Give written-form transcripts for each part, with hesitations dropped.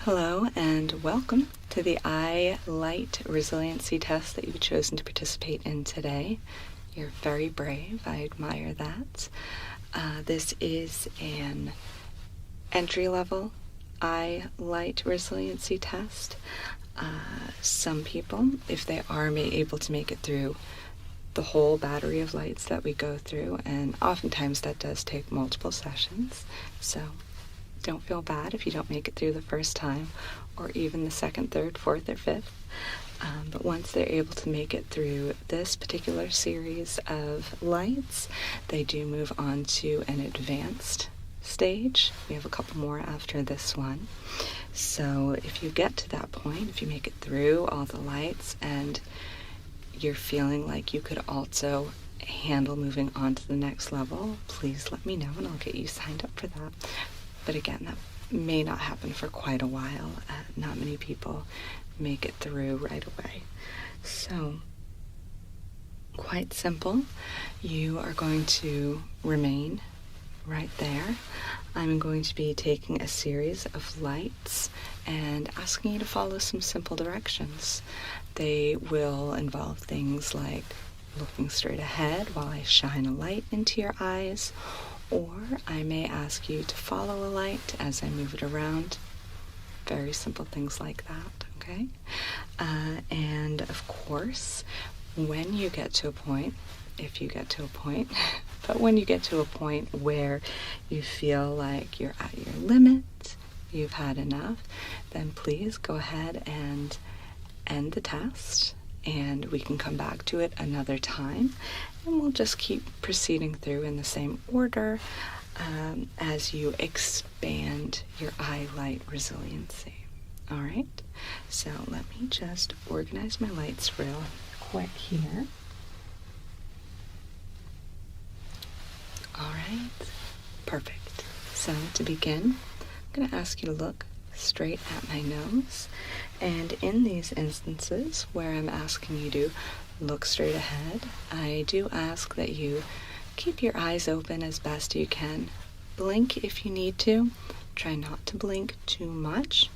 Hello and welcome to the Eye Light Resiliency Test that you've chosen to participate in today. You're very brave. I admire that. This is an entry-level Eye Light Resiliency Test. Some people, if they are able to make it through the whole battery of lights that we go through, and oftentimes that does take multiple sessions, so don't feel bad if you don't make it through the first time, or even the second, third, fourth, or fifth. But once they're able to make it through this particular series of lights, they do move on to an advanced stage. We have a couple more after this one. So if you get to that point, if you make it through all the lights and you're feeling like you could also handle moving on to the next level, please let me know and I'll get you signed up for that. But again, that may not happen for quite a while. Not many people make it through right away. So, quite simple. You are going to remain right there. I'm going to be taking a series of lights and asking you to follow some simple directions. They will involve things like looking straight ahead while I shine a light into your eyes, or I may ask you to follow a light as I move it around. Very simple things like that, okay? And of course, when you get to a point, if you get to a point, but when you get to a point where you feel like you're at your limit, you've had enough, then please go ahead and end the test, and we can come back to it another time, and we'll just keep proceeding through in the same order as you expand your eye light resiliency. All right, so let me just organize my lights real quick here. All right, perfect. So to begin, I'm going to ask you to look straight at my nose, and in these instances where I'm asking you to look straight ahead, I do ask that you keep your eyes open as best you can. Blink if you need to. Try not to blink too much,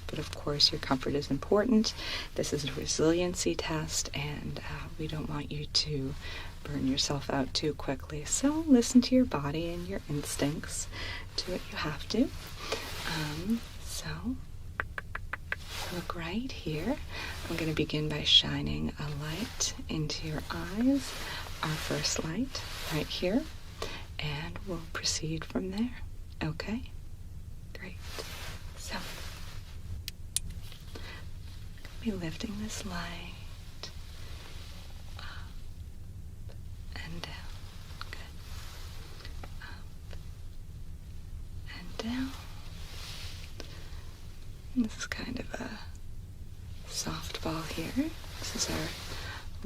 but of course your comfort is important. This is a resiliency test, and we don't want you to burn yourself out too quickly. So listen to your body and your instincts. Do what you have to. So look right here. I'm going to begin by shining a light into your eyes. Our first light right here. And we'll proceed from there. Okay? Great. So, I'll be lifting this light up and down. Good. Up and down. And this is kind of a softball here. This is our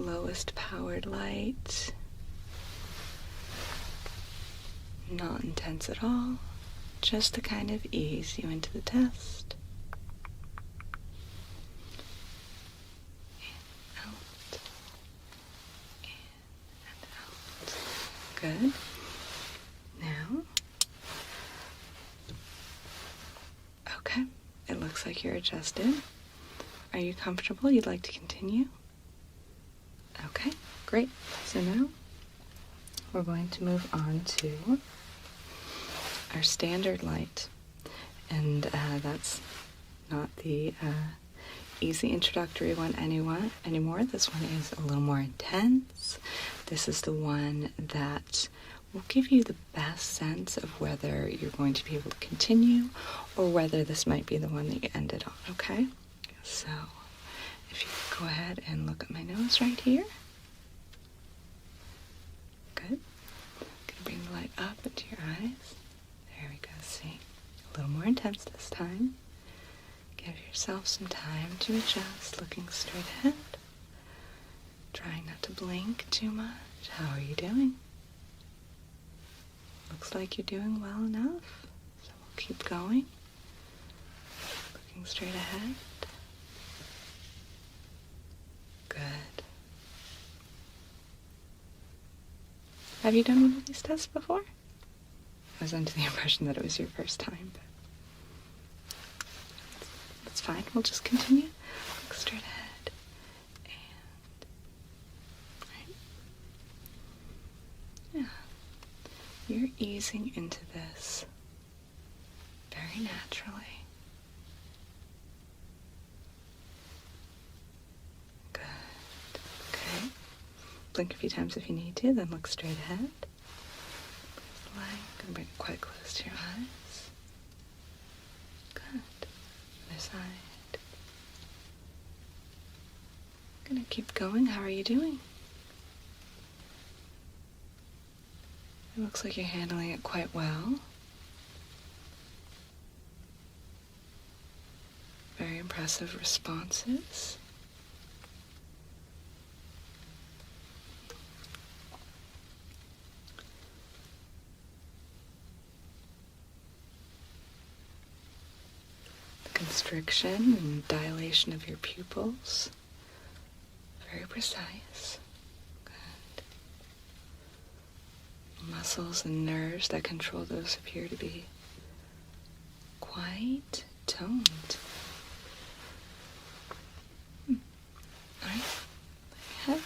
lowest powered light. Not intense at all, just to kind of ease you into the test. In, out, in, and out. Good. Now, okay, it looks like you're adjusted. Are you comfortable? You'd like to continue? Okay, great. So now we're going to move on to our standard light, and that's not the easy introductory one anymore. This one is a little more intense. This is the one that will give you the best sense of whether you're going to be able to continue or whether this might be the one that you ended on, okay? So if you could go ahead and look at my nose right here. Good. Gonna bring the light up into your eyes. There we go, see? A little more intense this time. Give yourself some time to adjust, looking straight ahead. Trying not to blink too much. How are you doing? Looks like you're doing well enough. So we'll keep going. Looking straight ahead. Good. Have you done one of these tests before? I was under the impression that it was your first time, but fine. We'll just continue. Look straight ahead. And right. Yeah. You're easing into this very naturally. Good. Okay. Blink a few times if you need to, then look straight ahead. Please the light. Gonna bring it quite close to your eyes. Good. Other side. Gonna keep going. How are you doing? It looks like you're handling it quite well. Very impressive responses. The constriction and dilation of your pupils. Very precise. Good. Muscles and nerves that control those appear to be quite toned. All right. Let your head.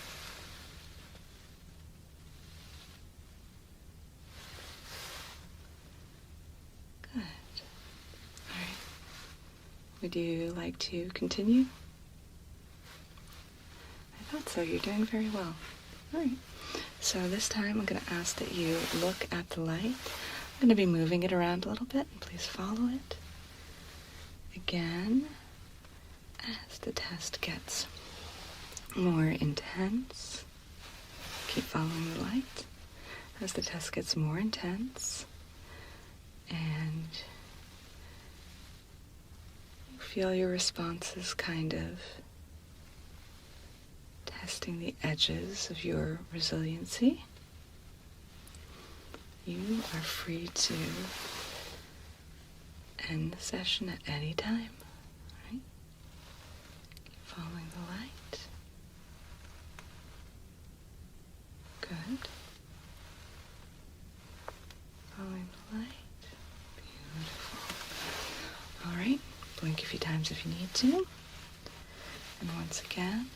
Good. All right. Would you like to continue? I thought so. You're doing very well. All right. So this time I'm going to ask that you look at the light. I'm going to be moving it around a little bit, and please follow it. Again, as the test gets more intense, keep following the light. As the test gets more intense, and you feel your responses kind of testing the edges of your resiliency, you are free to end the session at any time. All right? Keep following the light. Good. Following the light. Beautiful. All right. Blink a few times if you need to. And once again,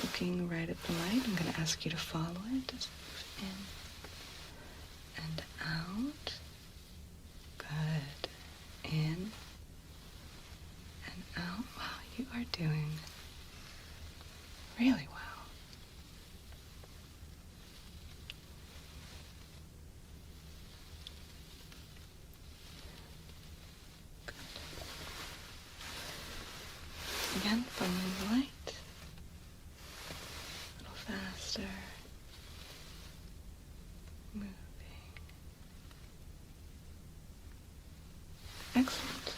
looking right at the light, I'm going to ask you to follow it. Just move in and out. Good. In and out. Wow, you are doing really well. Good. Again, following the light. Faster, moving. Excellent.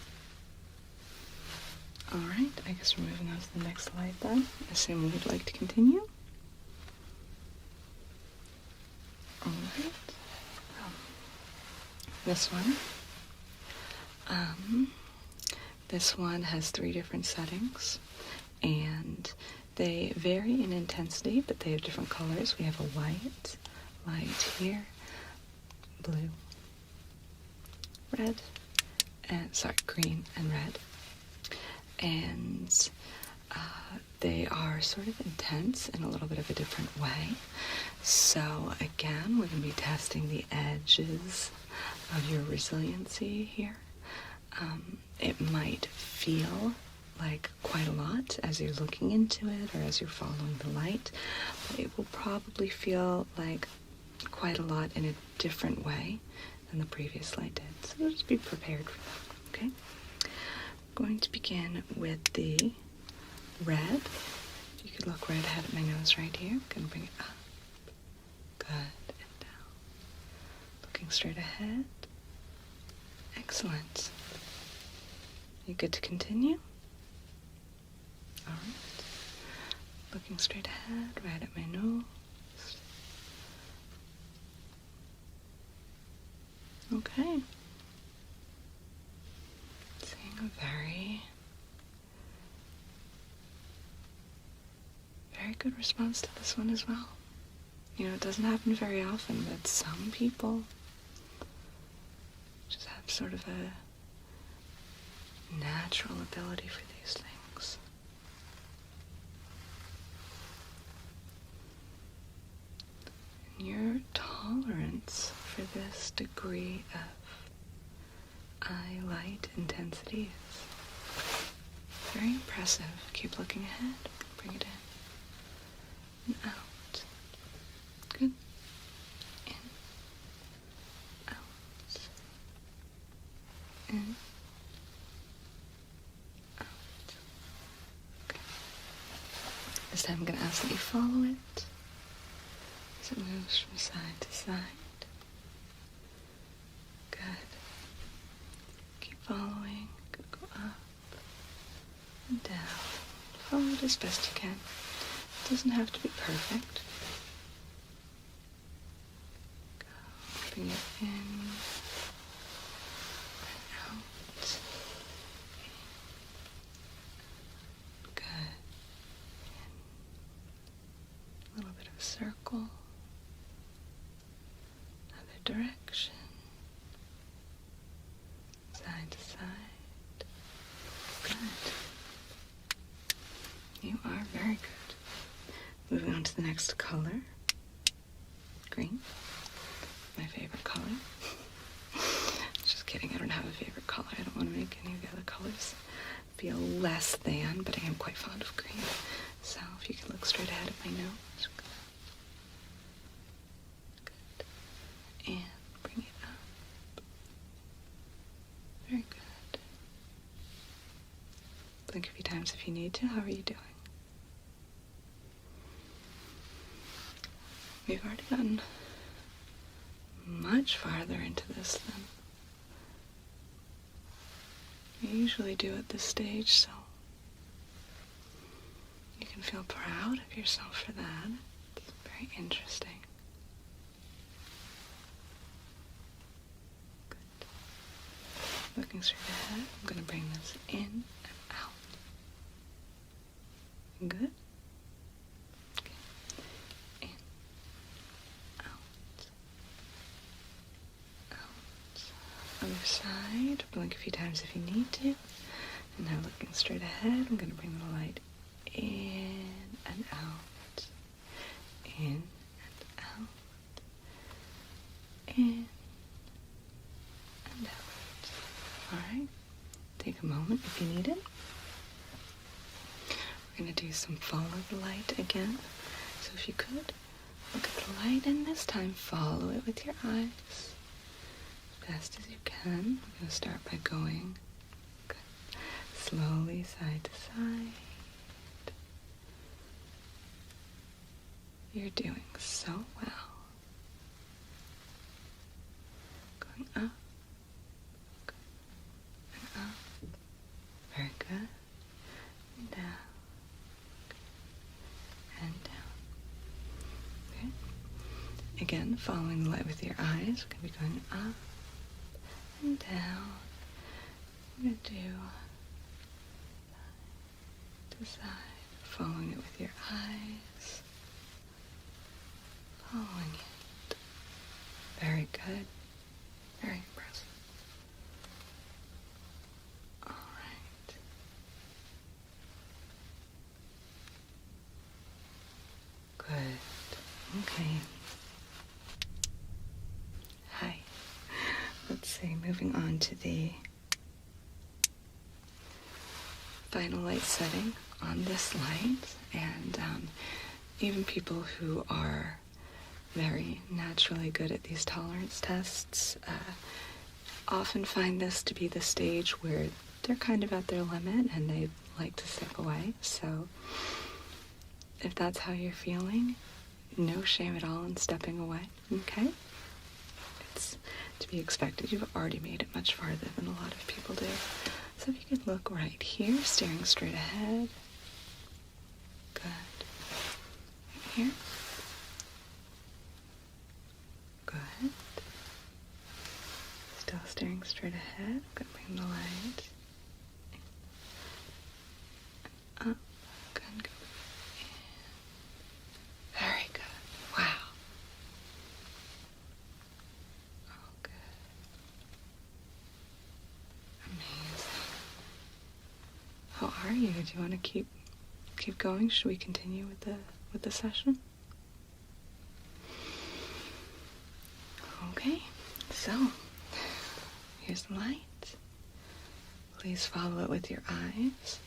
All right, I guess we're moving on to the next slide then. Assuming you'd like to continue. All right. This one. This one has 3 different settings, and they vary in intensity, but they have different colors. We have a white light here, blue, red, and green and red. And they are sort of intense in a little bit of a different way. So again, we're going to be testing the edges of your resiliency here. It might feel like quite a lot as you're looking into it or as you're following the light, but it will probably feel like quite a lot in a different way than the previous light did. So just be prepared for that, okay? I'm going to begin with the red. If you could look right ahead at my nose right here. I'm going to bring it up. Good, and down. Looking straight ahead. Excellent. You good to continue? All right. Looking straight ahead, right at my nose. Okay. Seeing a very good response to this one as well. You know, it doesn't happen very often, but some people just have sort of a natural ability for these things. And your tolerance for this degree of eye light intensity is very impressive. Keep looking ahead. Bring it in and out. Good. In, out, in, out. Okay. This time I'm going to ask that you follow it as it moves from side to side. Good. Keep following. Good. Go up and down. Follow it as best you can. It doesn't have to be perfect. Go. Bring it in and out. Good. In. A little bit of a circle. Another direction. Side to side. Good. You are very good. Moving on to the next color. Green. My favorite color. Just kidding, I don't have a favorite color. I don't want to make any of the other colors feel less than, but I am quite fond of green. So if you can look straight ahead of my nose. Good. And bring it up. Very good. Blink a few times if you need to. How are you doing? We've already gotten much farther into this than we usually do at this stage, so you can feel proud of yourself for that. It's very interesting. Good. Looking straight ahead, I'm going to bring this in and out. Good. Other side, blink a few times if you need to. And now looking straight ahead, I'm going to bring the light in and out. In and out. In and out. Alright, take a moment if you need it. We're going to do some follow the light again. So if you could, look at the light and this time follow it with your eyes. Best as you can. We're going to start by going good. Slowly side to side. You're doing so well. Going up and up. Very good. And down. And down. Okay. Again, following the light with your eyes. We're going to be going up and down. I'm going to do side to side, following it with your eyes, following it. Very good. Very impressive. All right. Good. Okay. Hi. Let's see, moving on to the final light setting on this light, and even people who are very naturally good at these tolerance tests often find this to be the stage where they're kind of at their limit and they like to step away. So if that's how you're feeling, no shame at all in stepping away, okay? It's to be expected. You've already made it much farther than a lot of people do. So if you could look right here, staring straight ahead. Good. Right here. Good. Still staring straight ahead. I'm going to bring the light up. Good. Go in. Very good. Wow. Oh, good. Amazing. Oh, How are you? Do you want to keep going? Should we continue with the session? Okay, so here's the light. Please follow it with your eyes.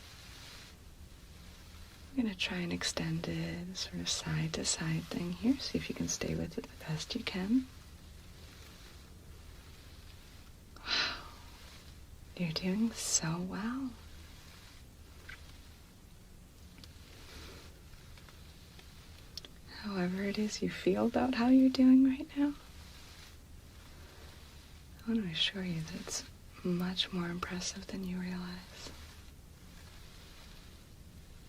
I'm going to try an extended sort of side to side thing here. See if you can stay with it the best you can. Wow, you're doing so well. However it is you feel about how you're doing right now, I want to assure you that it's much more impressive than you realize.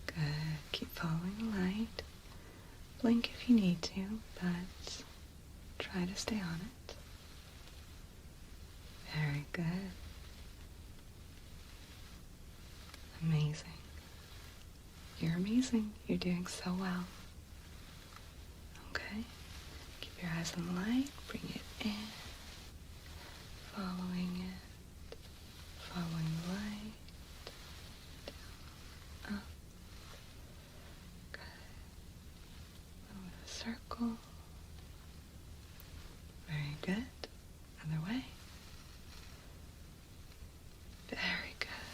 Good. Keep following the light. Blink if you need to, but try to stay on it. Very good. Amazing. You're amazing. You're doing so well. Okay. Keep your eyes on the light. Bring it in. Following it. Following the light. Down. Up. Good. A little bit of a circle. Very good. Other way. Very good.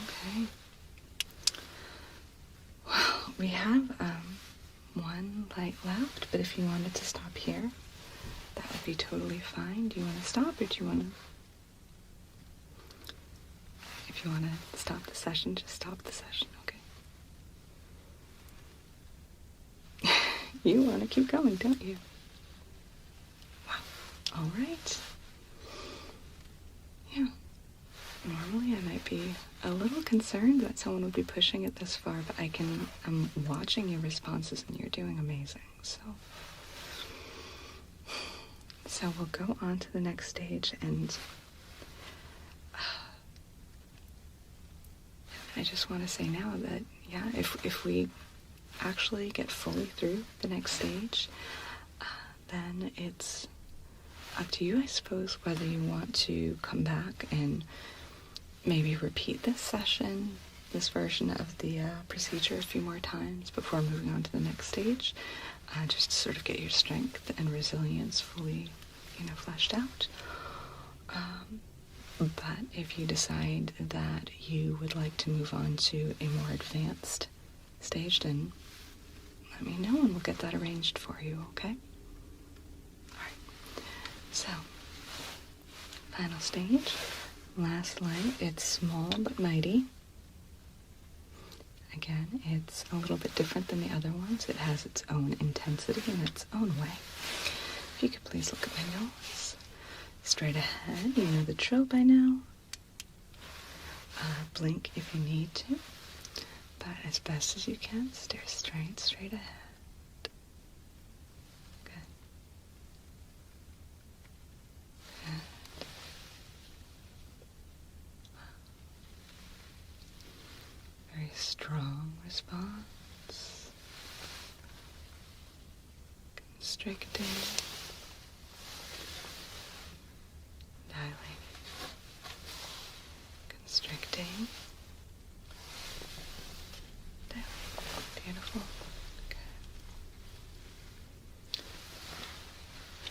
Okay. Well, we have one light left, but if you wanted to stop here, that would be totally fine. Do you want to stop, or do you want to... If you want to stop the session, just stop the session, okay? You want to keep going, don't you? Wow. All right. Yeah. Normally I might be a little concerned that someone would be pushing it this far, but I'm watching your responses and you're doing amazing. So we'll go on to the next stage, and I just want to say now that, yeah, if we actually get fully through the next stage, then it's up to you, I suppose, whether you want to come back and maybe repeat this session, this version of the procedure a few more times before moving on to the next stage, just to sort of get your strength and resilience fully, fleshed out. But if you decide that you would like to move on to a more advanced stage, then let me know and we'll get that arranged for you, okay? All right. So, final stage. Last light. It's small but mighty. Again, it's a little bit different than the other ones. It has its own intensity in its own way. If you could please look at my nose. Straight ahead. You know the drill by now. Blink if you need to. But as best as you can, stare straight ahead. Good. Good. Very strong response. Constricting. Dilating. Constricting. Dilating. Beautiful. Good.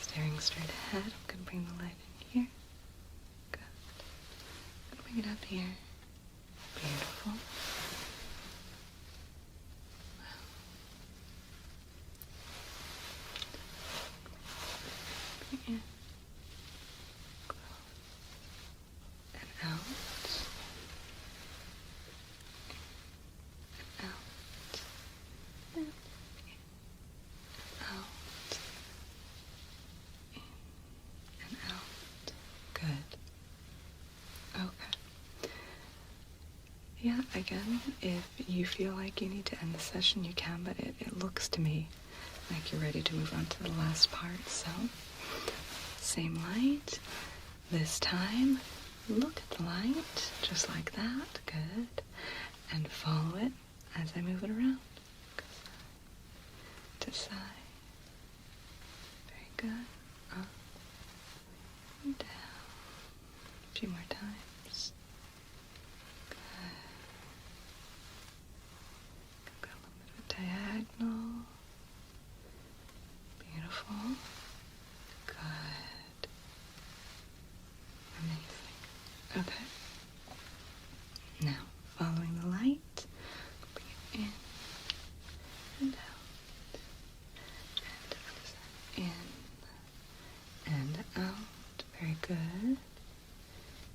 Staring straight ahead. I'm going to bring the light in here. Good. I'm going to bring it up here. Beautiful. Bring it close and out. And out. And in. Out. In and out. Good. Okay. Yeah, again, if you feel like you need to end the session, you can, but it looks to me like you're ready to move on to the last part. So, same light. This time, look at the light, just like that. Good. And follow it as I move it around. Side to side. Very good. Up and down. A few more times. Good. Good.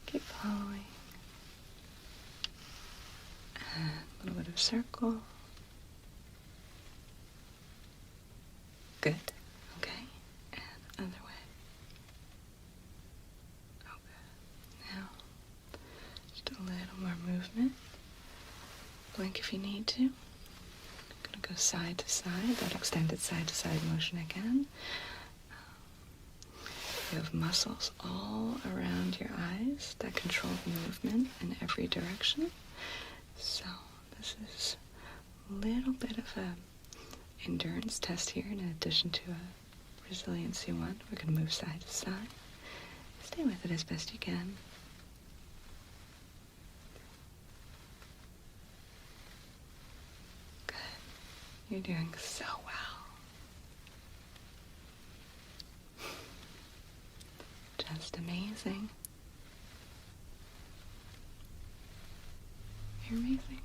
Keep following. And a little bit of circle. Good. Okay. And other way. Okay. Now, just a little more movement. Blink if you need to. I'm going to go side to side, that extended side to side motion again. You have muscles all around your eyes that control the movement in every direction. So this is a little bit of a endurance test here in addition to a resiliency one. We're going to move side to side. Stay with it as best you can. Good. You're doing so well. Just amazing. You're amazing.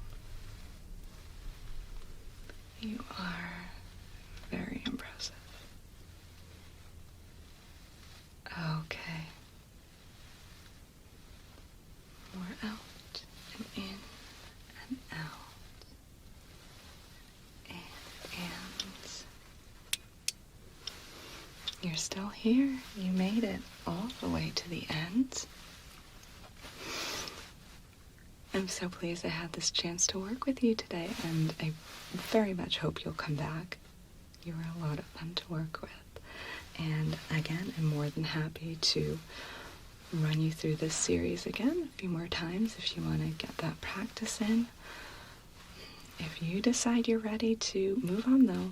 You are very impressive. Okay. More out and in and out. And you're still here. You made it all the way to the end. I'm so pleased I had this chance to work with you today, and I very much hope you'll come back. You were a lot of fun to work with. And again, I'm more than happy to run you through this series again a few more times if you want to get that practice in. If you decide you're ready to move on, though,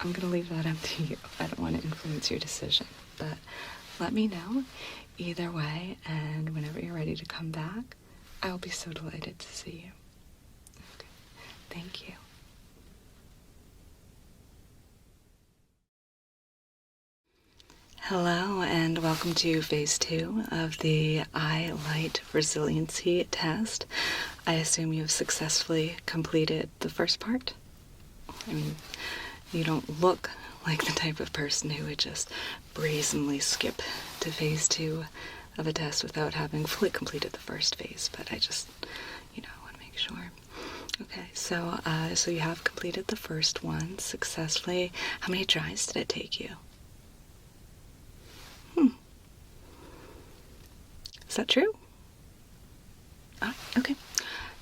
I'm going to leave that up to you. I don't want to influence your decision, but let me know either way, and whenever you're ready to come back, I'll be so delighted to see you. Okay. Thank you. Hello, and welcome to Phase 2 of the Eye Light Resiliency Test. I assume you've successfully completed the first part? I mean, you don't look like the type of person who would just brazenly skip to Phase 2 of a test without having fully completed the first phase, but I just, want to make sure. Okay, so you have completed the first one successfully. How many tries did it take you? Is that true? Okay.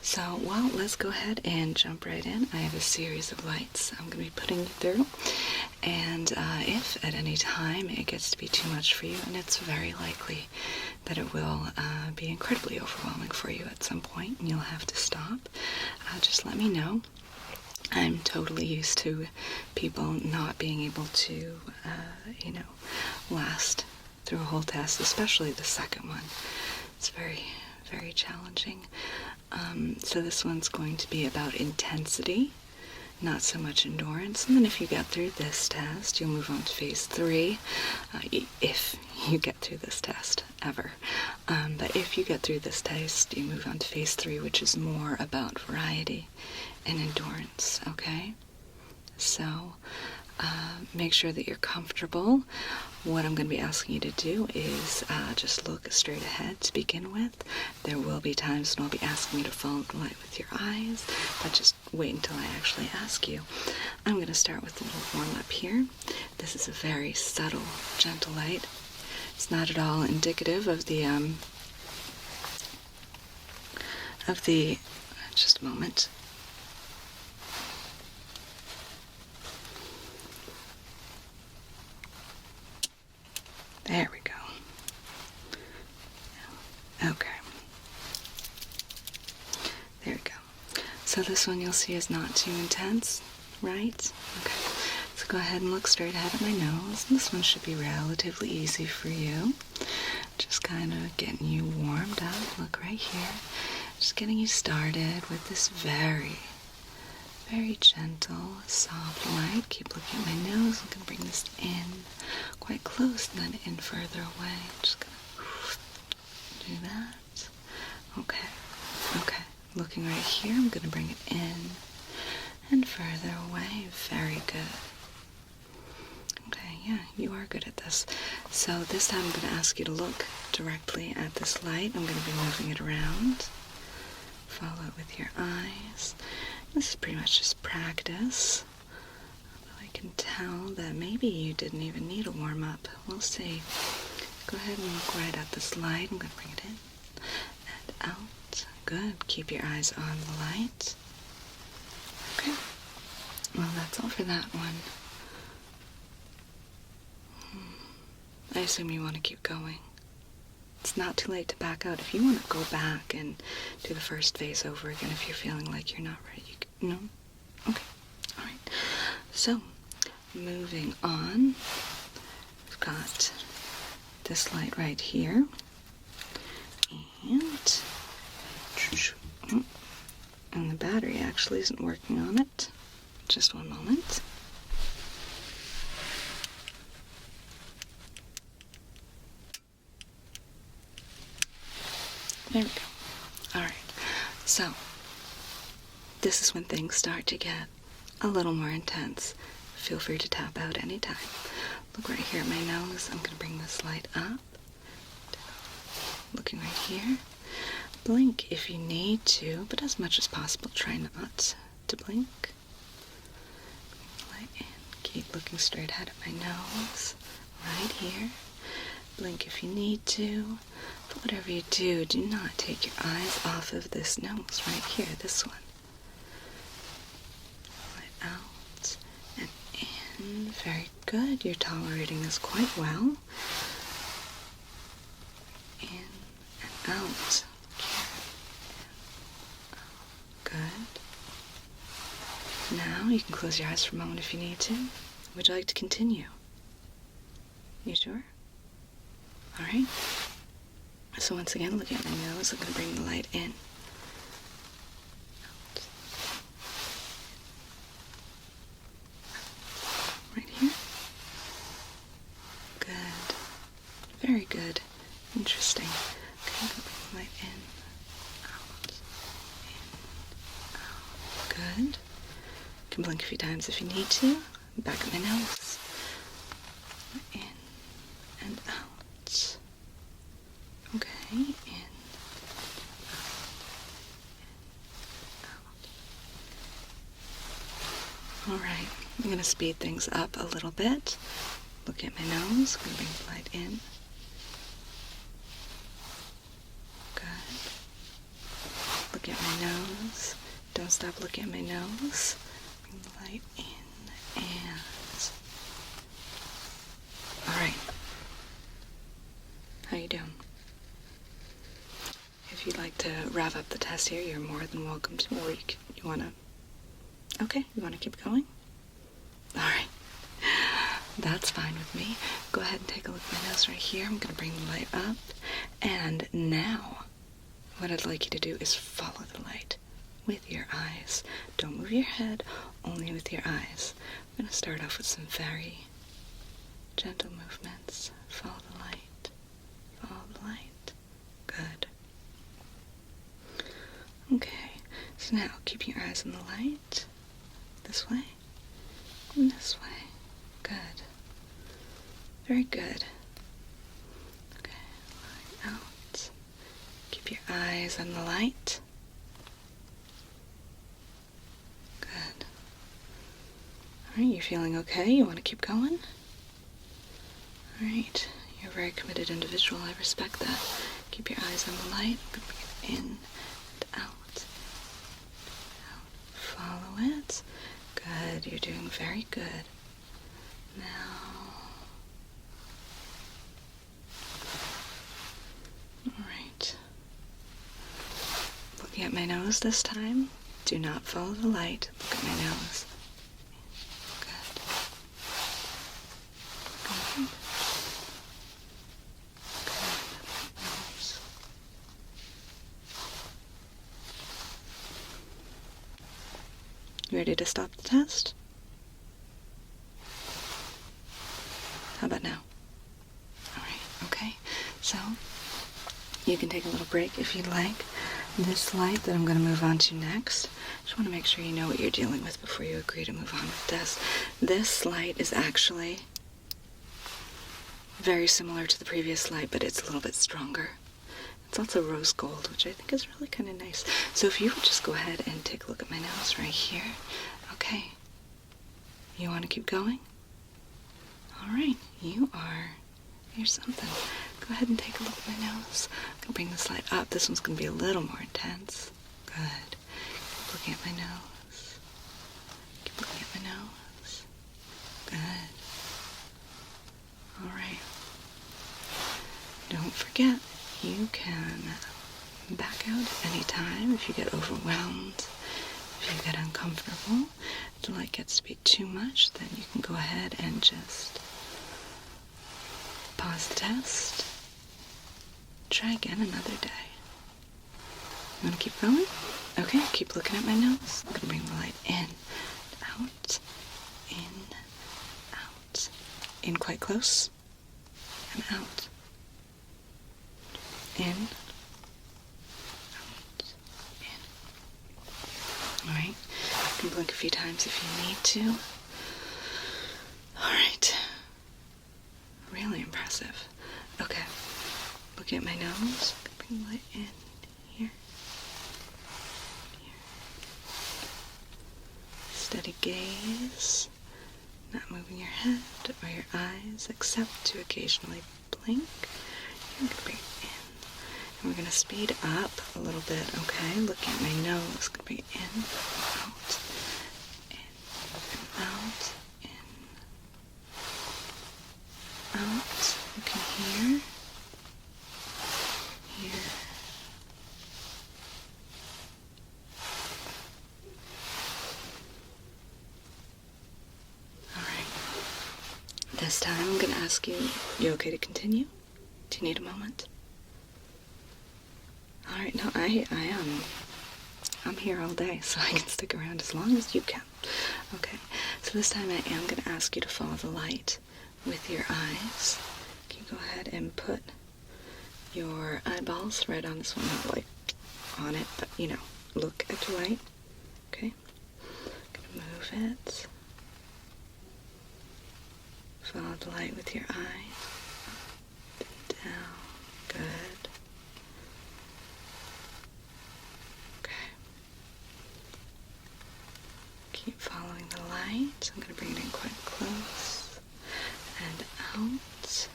So, well, let's go ahead and jump right in. I have a series of lights I'm going to be putting you through. And if at any time it gets to be too much for you, and it's very likely that it will be incredibly overwhelming for you at some point, and you'll have to stop, just let me know. I'm totally used to people not being able to, last through a whole test, especially the second one. It's very, very challenging. So this one's going to be about intensity, not so much endurance. And then if you get through this test, you'll move on to Phase 3, if you get through this test, ever. But if you get through this test, you move on to Phase 3, which is more about variety and endurance, okay? So make sure that you're comfortable. What I'm going to be asking you to do is just look straight ahead to begin with. There will be times when I'll be asking you to follow the light with your eyes, but just wait until I actually ask you. I'm going to start with a little warm-up here. This is a very subtle, gentle light. It's not at all indicative of the, just a moment. There we go. Okay. There we go. So this one you'll see is not too intense, right? Okay. So go ahead and look straight ahead at my nose. This one should be relatively easy for you. Just kind of getting you warmed up. Look right here. Just getting you started with this very, very gentle, soft light. Keep looking at my nose. I'm going to bring this in quite close and then in further away. Just going to do that. Okay. Okay. Looking right here, I'm going to bring it in and further away. Very good. Okay, yeah, you are good at this. So this time I'm going to ask you to look directly at this light. I'm going to be moving it around. Follow it with your eyes. This is pretty much just practice. I can tell that maybe you didn't even need a warm-up. We'll see. Go ahead and look right at this light. I'm going to bring it in and out. Good. Keep your eyes on the light. Okay. Well, that's all for that one. I assume you want to keep going. It's not too late to back out. If you want to go back and do the first phase over again, if you're feeling like you're not ready, you can, no? Okay. All right. So, moving on, we've got this light right here, and the battery actually isn't working on it. Just one moment. There we go. All right. So, this is when things start to get a little more intense. Feel free to tap out anytime. Look right here at my nose. I'm going to bring this light up. Down. Looking right here. Blink if you need to, but as much as possible, try not to blink. Light in. Keep looking straight ahead at my nose. Right here. Blink if you need to. But whatever you do, do not take your eyes off of this nose right here, this one. Light out and in. Very good. You're tolerating this quite well. In and out. Good. Now you can close your eyes for a moment if you need to. Would you like to continue? You sure? All right. So once again, looking at my nose, I'm going to bring the light in. Out. Right here. Good. Very good. Interesting. Okay, I'm going to bring the light in. Out. In. Out. Good. You can blink a few times if you need to. Back of my nose. In and out. Okay, in, out. All right, I'm going to speed things up a little bit. Look at my nose. I'm going to bring the light in. Good. Look at my nose. Don't stop looking at my nose. Bring the light in and... All right. How you doing? If you'd like to wrap up the test here, you're more than welcome to, or you want to... Okay, you want to keep going? All right. That's fine with me. Go ahead and take a look at my nose right here. I'm going to bring the light up. And now, what I'd like you to do is follow the light with your eyes. Don't move your head, only with your eyes. I'm going to start off with some very gentle movements. Follow the light. Follow the light. Good. Okay, so now keep your eyes on the light. This way and this way. Good. Very good. Okay, light out. Keep your eyes on the light. Good. Alright, you feeling okay? You want to keep going? Alright, you're a very committed individual. I respect that. Keep your eyes on the light. I'm going to bring it in and out. Follow it. Good. You're doing very good. Now. Alright. Looking at my nose this time. Do not follow the light. Look at my nose. Good. Good. Good. Nose. You ready to stop the test? How about now? Alright, okay. So, you can take a little break if you'd like. This light that I'm going to move on to next, just want to make sure you know what you're dealing with before you agree to move on with this. This light is actually Very similar to the previous light, but it's a little bit stronger. It's also rose gold, which I think is really kind of nice. So if you would just go ahead and take a look at my nose right here. Okay. You want to keep going? All right. You're something. Go ahead and take a look at my nose. I'm going to bring this light up. This one's going to be a little more intense. Good. Keep looking at my nose. Keep looking at my nose. Good. All right. Don't forget, you can back out any time if you get overwhelmed, if you get uncomfortable. If the light gets to be too much, then you can go ahead and just pause the test. Try again another day. You want to keep going? Okay, keep looking at my nose. I'm going to bring the light in, out, in, out. In quite close, and out. In, out, in. All right, you can blink a few times if you need to. All right, really impressive. Okay, looking at my nose, bring the light in here, here. Steady gaze, not moving your head or your eyes, except to occasionally blink. You're going to bring it in. And we're going to speed up a little bit, okay? Looking at my nose, going to bring it in, out, in, and out, in, out. You can hear, here. All right. This time I'm going to ask you okay to continue? Do you need a moment? All right, no, I'm here all day, so I can stick around as long as you can. Okay, so this time I am going to ask you to follow the light with your eyes. Can you go ahead and put your eyeballs right on this one, not like on it, but, look at the light. Okay, I'm going to move it. Follow the light with your eyes. Up and down. Good. Keep following the light. I'm going to bring it in quite close and out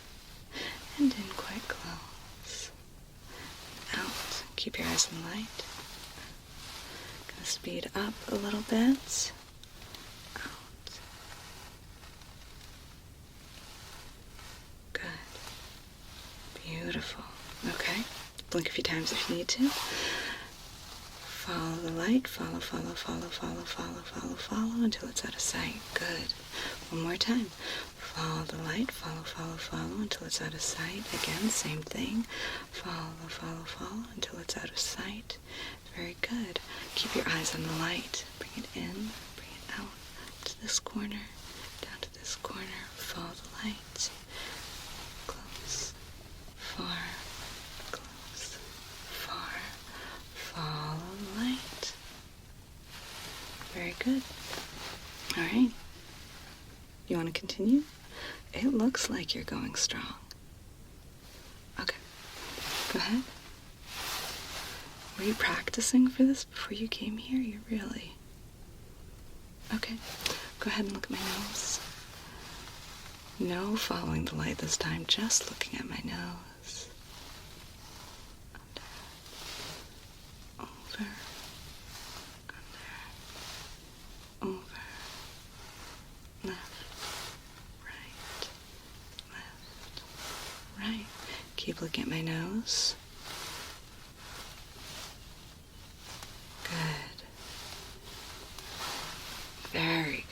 and in quite close and out. Keep your eyes on the light. Going to speed up a little bit. Out. Good. Beautiful. Okay. Blink a few times if you need to. Follow the light, follow, follow, follow, follow, follow, follow, follow until it's out of sight. Good. One more time. Follow the light, follow, follow, follow until it's out of sight. Again, same thing. Follow, follow, follow until it's out of sight. Very good. Keep your eyes on the light. Bring it in, bring it out to this corner, down to this corner. Follow the light. Close, far, close, far. Follow the light. Very good. All right. You want to continue? It looks like you're going strong. Okay. Go ahead. Were you practicing for this before you came here? You really? Okay. Go ahead and look at my nose. No following the light this time, just looking at my nose. Over, under, over, left, right, left, right. Keep looking at my nose. Good. Very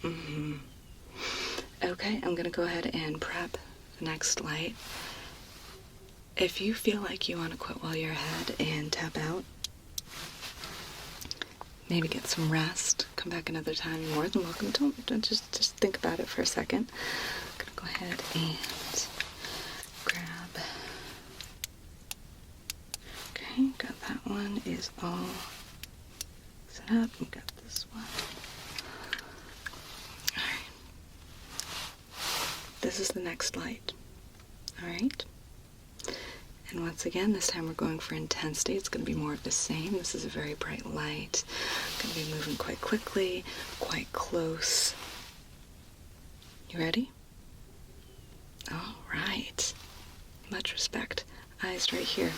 good. Okay, I'm going to go ahead and prep the next light. If you feel like you want to quit while you're ahead and tap out, maybe get some rest, come back another time, you're more than welcome to. Just think about it for a second. I'm going to go ahead and grab. Okay, got that one is all set up. We got this one. Alright. This this is the next light. All right? And once again, this time we're going for intensity. It's going to be more of the same. This is a very bright light. Going to be moving quite quickly, quite close. You ready? All right. Much respect. Eyes right here.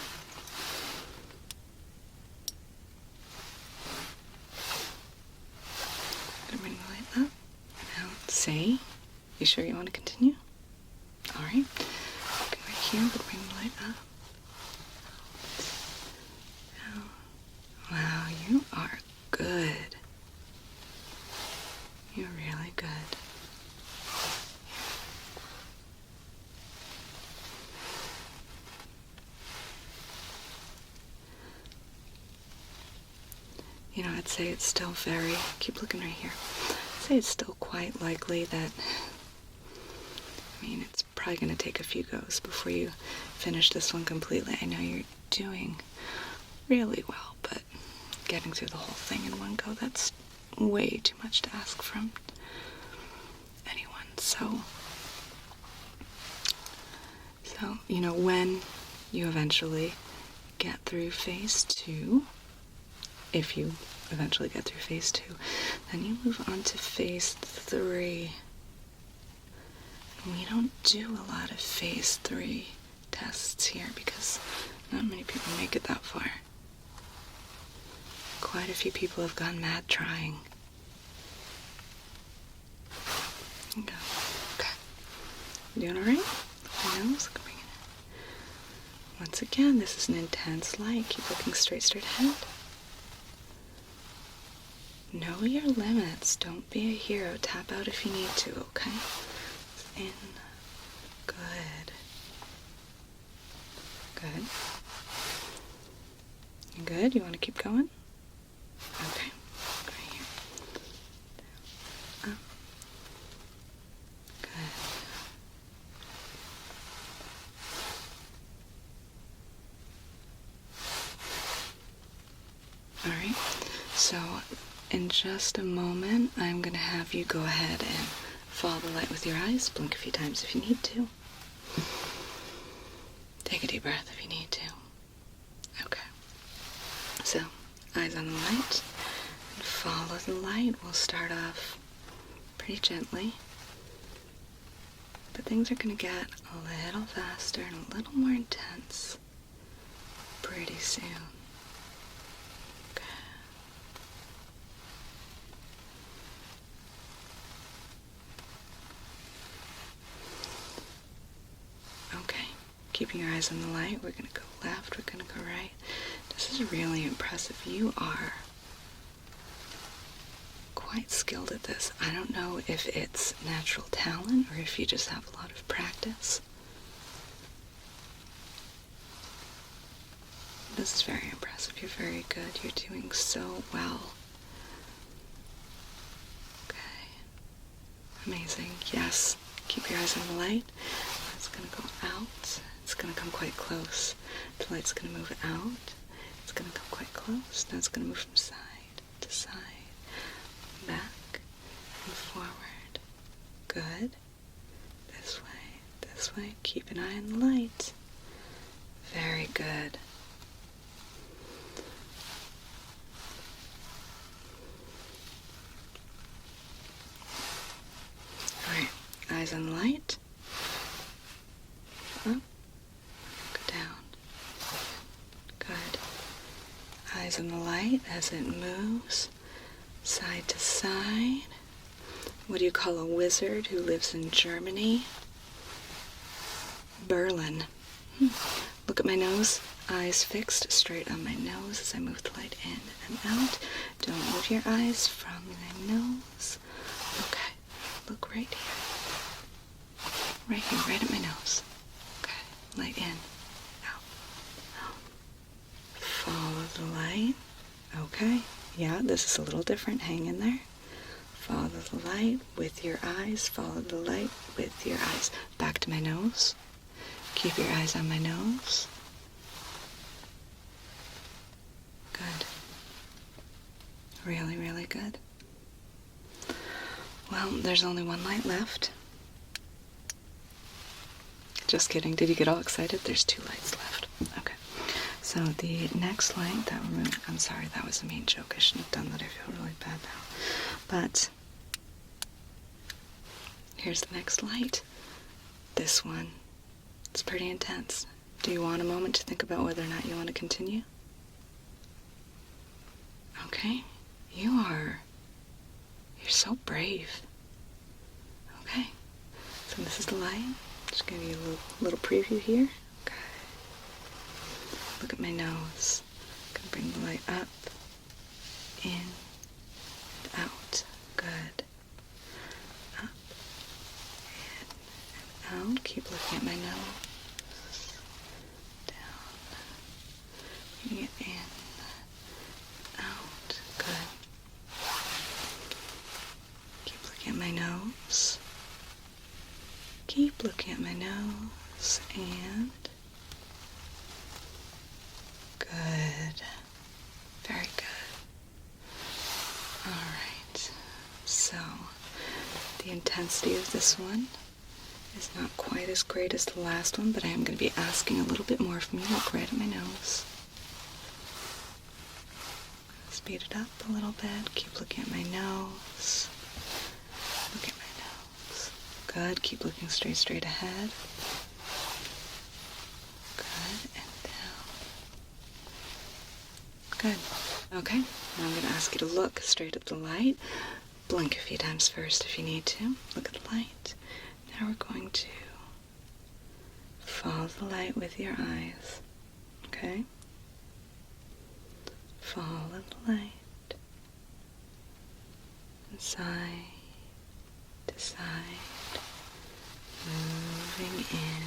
Gonna bring the light up. Now, say, you sure you want to continue? All right. Looking right here, we'll bring the light up. Wow, you are good. You're really good. You know, I'd say it's still keep looking right here. I'd say it's still quite likely that, it's probably going to take a few goes before you finish this one completely. I know you're doing really well, but getting through the whole thing in one go, that's way too much to ask from anyone. So, when you eventually get through phase 2, if you eventually get through phase 2, then you move on to phase 3. We don't do a lot of phase 3 tests here because not many people make it that far. Quite a few people have gone mad trying. Okay. You doing alright? My nose? Bring it in. Once again, this is an intense light. Keep looking straight ahead. Know your limits. Don't be a hero. Tap out if you need to, okay? In. Good. Good. You good? You want to keep going? Okay. Right here. Down. Up. Good. Alright. So, in just a moment, I'm going to have you go ahead and follow the light with your eyes. Blink a few times if you need to. Take a deep breath if you need to. Okay. So, eyes on the light. And follow the light. We'll start off pretty gently. But things are going to get a little faster and a little more intense pretty soon. Keeping your eyes on the light, we're going to go left, we're going to go right. This is really impressive. You are quite skilled at this. I don't know if it's natural talent or if you just have a lot of practice. This is very impressive. You're very good. You're doing so well. Okay. Amazing. Yes. Keep your eyes on the light. It's going to go out. It's going to come quite close. The light's going to move out. It's going to come quite close. Now it's going to move from side to side, back and forward. Good. This way, this way. Keep an eye on the light. Very good. Alright, eyes on the light. Up. Eyes on the light as it moves side to side. What do you call a wizard who lives in Germany? Berlin. Look at my nose. Eyes fixed straight on my nose as I move the light in and out. Don't move your eyes from my nose. Okay. Look right here. Right here, right at my nose. Okay. Light in. Follow the light. Okay. Yeah, this is a little different. Hang in there. Follow the light with your eyes. Follow the light with your eyes. Back to my nose. Keep your eyes on my nose. Good. Really, really good. Well, there's only one light left. Just kidding. Did you get all excited? There's 2 lights left. Okay. So the next light that we're moving, I'm sorry, that was a mean joke. I shouldn't have done that. I feel really bad now. But here's the next light. This one. It's pretty intense. Do you want a moment to think about whether or not you want to continue? Okay. You're so brave. Okay. So this is the light. Just give you a little preview here. Okay. Look at my nose. Gonna bring the light up, in, and out. Good. Up, in, and out. Keep looking at my nose. Down. Bring it in, out. Good. Keep looking at my nose. Keep looking at my nose, and good. Very good. Alright, so the intensity of this one is not quite as great as the last one, but I am going to be asking a little bit more from you. Look right at my nose. Speed it up a little bit. Keep looking at my nose. Look at my nose. Good. Keep looking straight ahead. Good. And down. Good. Okay. Now I'm going to ask you to look straight at the light. Blink a few times first if you need to. Look at the light. Now we're going to follow the light with your eyes. Okay? Follow the light. And side to side. Moving in.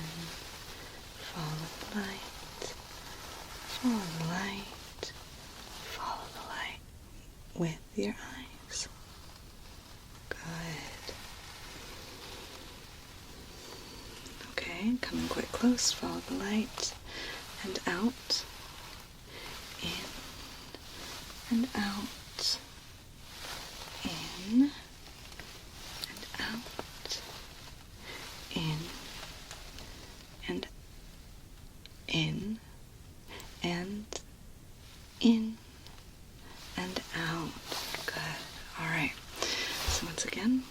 Follow the light. Follow the light. Follow the light with your eyes. Good. Okay, coming quite close. Follow the light. And out. In. And out. In. And out. In. And in. And in. And out. Good. Alright. So once again,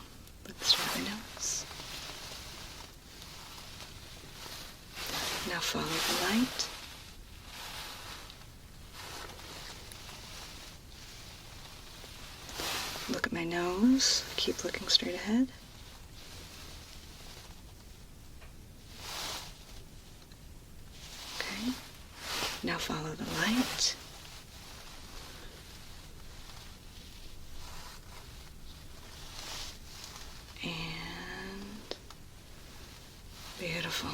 look straight at my nose. Now follow the light. Look at my nose. Keep looking straight ahead. Okay. Now follow the light. And beautiful.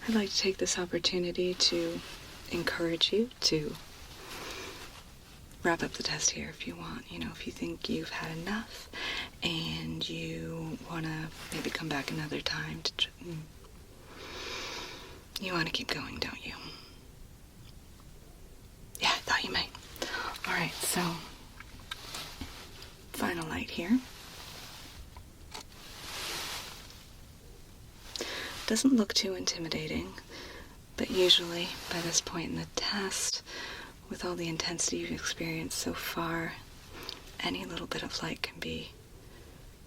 I'd like to take this opportunity to encourage you to wrap up the test here if you want. You know, if you think you've had enough and you want to maybe come back another time to you want to keep going, don't you? Yeah, I thought you might. Alright, so final light here. Doesn't look too intimidating, but usually by this point in the test, with all the intensity you've experienced so far, any little bit of light can be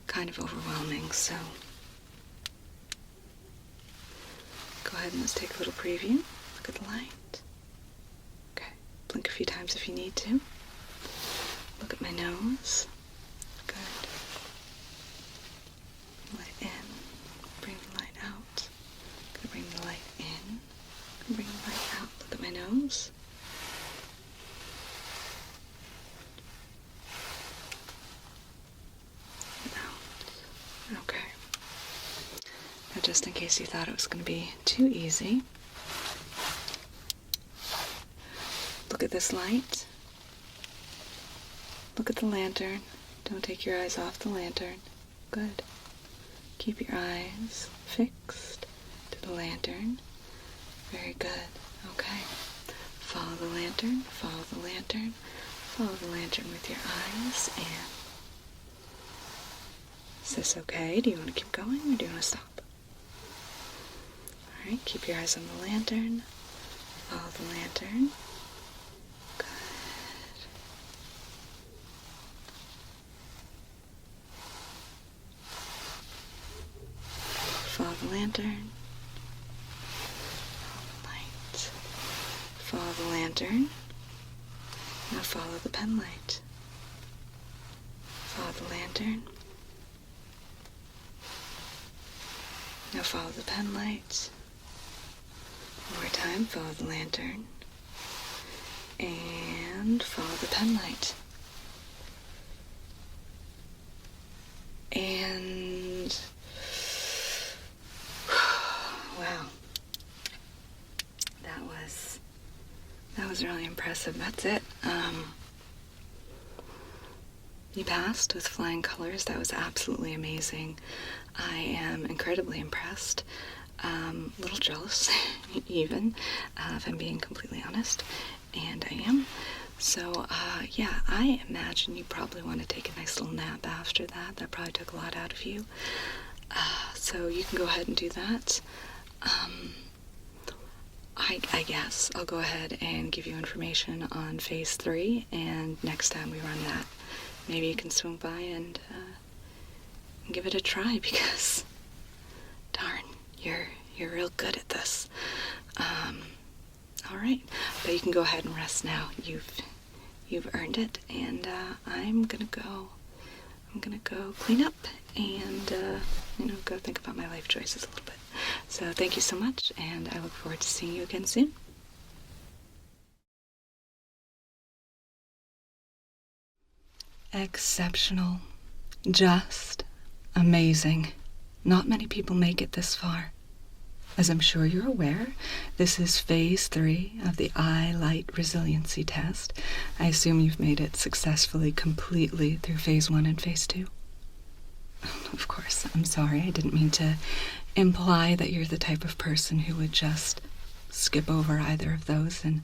kind of overwhelming, so go ahead and let's take a little preview. Look at the light. Okay, blink a few times if you need to. Look at my nose. Good. Light in. Bring the light out. Gonna bring the light in. Gonna bring the light out. Look at my nose. Out. Okay. Now just in case you thought it was going to be too easy, look at this light. Look at the lantern. Don't take your eyes off the lantern. Good. Keep your eyes fixed to the lantern. Very good. Okay. Follow the lantern, follow the lantern, follow the lantern with your eyes, and Is this okay? Do you want to keep going or do you want to stop? Alright, keep your eyes on the lantern. Follow the lantern. Good. Follow the lantern. Follow the light. Follow the lantern. Now follow the pen light. Follow the lantern. Now follow the pen light. One more time, follow the lantern. And follow the pen light. And wow. That was really impressive. That's it. You passed with flying colors. That was absolutely amazing. I am incredibly impressed. A little jealous, even, if I'm being completely honest. And I am. So, yeah, I imagine you probably want to take a nice little nap after that. That probably took a lot out of you. So you can go ahead and do that. I guess I'll go ahead and give you information on phase 3, and next time we run that, maybe you can swing by and give it a try, because darn, you're real good at this. All right, but you can go ahead and rest now. You've earned it, and I'm gonna go clean up and go think about my life choices a little bit. So thank you so much, and I look forward to seeing you again soon. Exceptional. Just amazing. Not many people make it this far. As I'm sure you're aware, this is phase 3 of the Eye Light Resiliency Test. I assume you've made it successfully, completely through phase 1 and phase 2. Of course, I'm sorry. I didn't mean to imply that you're the type of person who would just skip over either of those and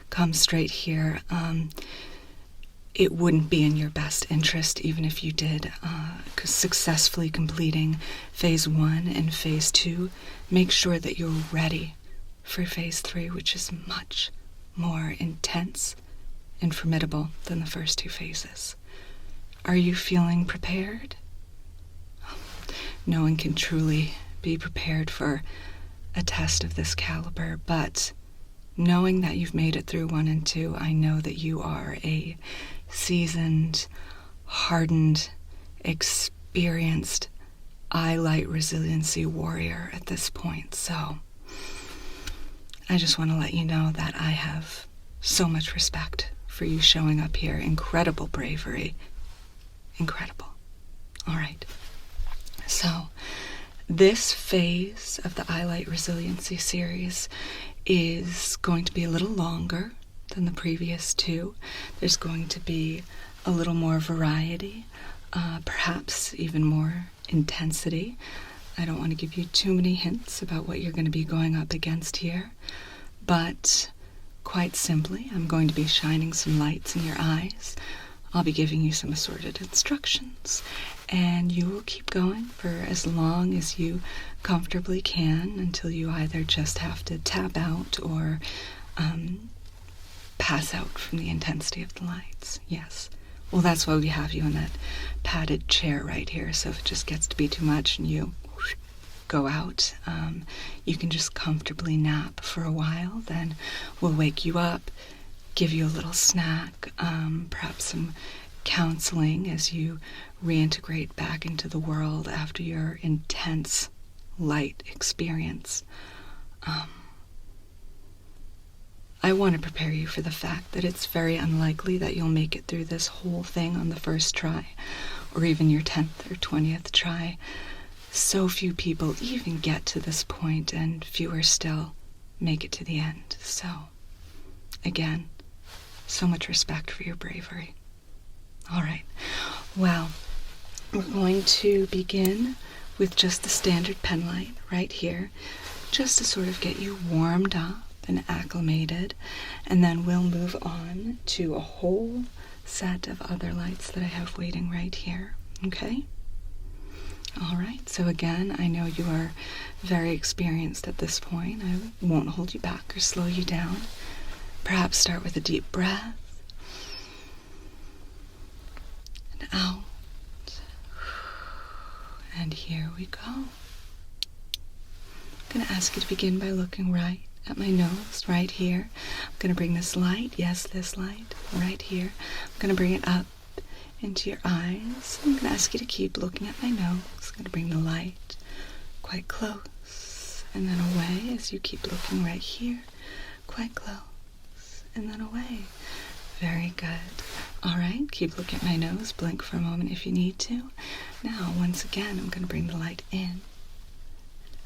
come straight here. It wouldn't be in your best interest, even if you did, successfully completing phase 1 and phase 2. Make sure that you're ready for phase 3, which is much more intense and formidable than the first 2 phases. Are you feeling prepared? No one can truly be prepared for a test of this caliber, but knowing that you've made it through 1 and 2, I know that you are a seasoned, hardened, experienced Eye Light Resiliency warrior at this point. So I just want to let you know that I have so much respect for you showing up here. Incredible bravery. Incredible. All right. So this phase of the Eye Light Resiliency series is going to be a little longer than the previous 2. There's going to be a little more variety, perhaps even more intensity. I don't want to give you too many hints about what you're going to be going up against here, but quite simply, I'm going to be shining some lights in your eyes. I'll be giving you some assorted instructions, and you will keep going for as long as you comfortably can until you either just have to tap out or pass out from the intensity of the lights. Yes. Well, that's why we have you in that padded chair right here, so if it just gets to be too much and you go out, you can just comfortably nap for a while. Then we'll wake you up, give you a little snack, perhaps some counseling as you reintegrate back into the world after your intense light experience. I want to prepare you for the fact that it's very unlikely that you'll make it through this whole thing on the first try, or even your 10th or 20th try. So few people even get to this point, and fewer still make it to the end. So, again, so much respect for your bravery. All right. Well, we're going to begin with just the standard pen light right here, just to sort of get you warmed up and acclimated, and then we'll move on to a whole set of other lights that I have waiting right here. Okay? So again, I know you are very experienced at this point. I won't hold you back or slow you down. Perhaps start with a deep breath. And out. And here we go. I'm going to ask you to begin by looking right at my nose, right here. I'm going to bring this light, yes, this light, right here. I'm going to bring it up into your eyes. I'm going to ask you to keep looking at my nose. I'm going to bring the light quite close and then away as you keep looking right here, quite close and then away. Very good. All right, keep looking at my nose. Blink for a moment if you need to. Now, once again, I'm going to bring the light in,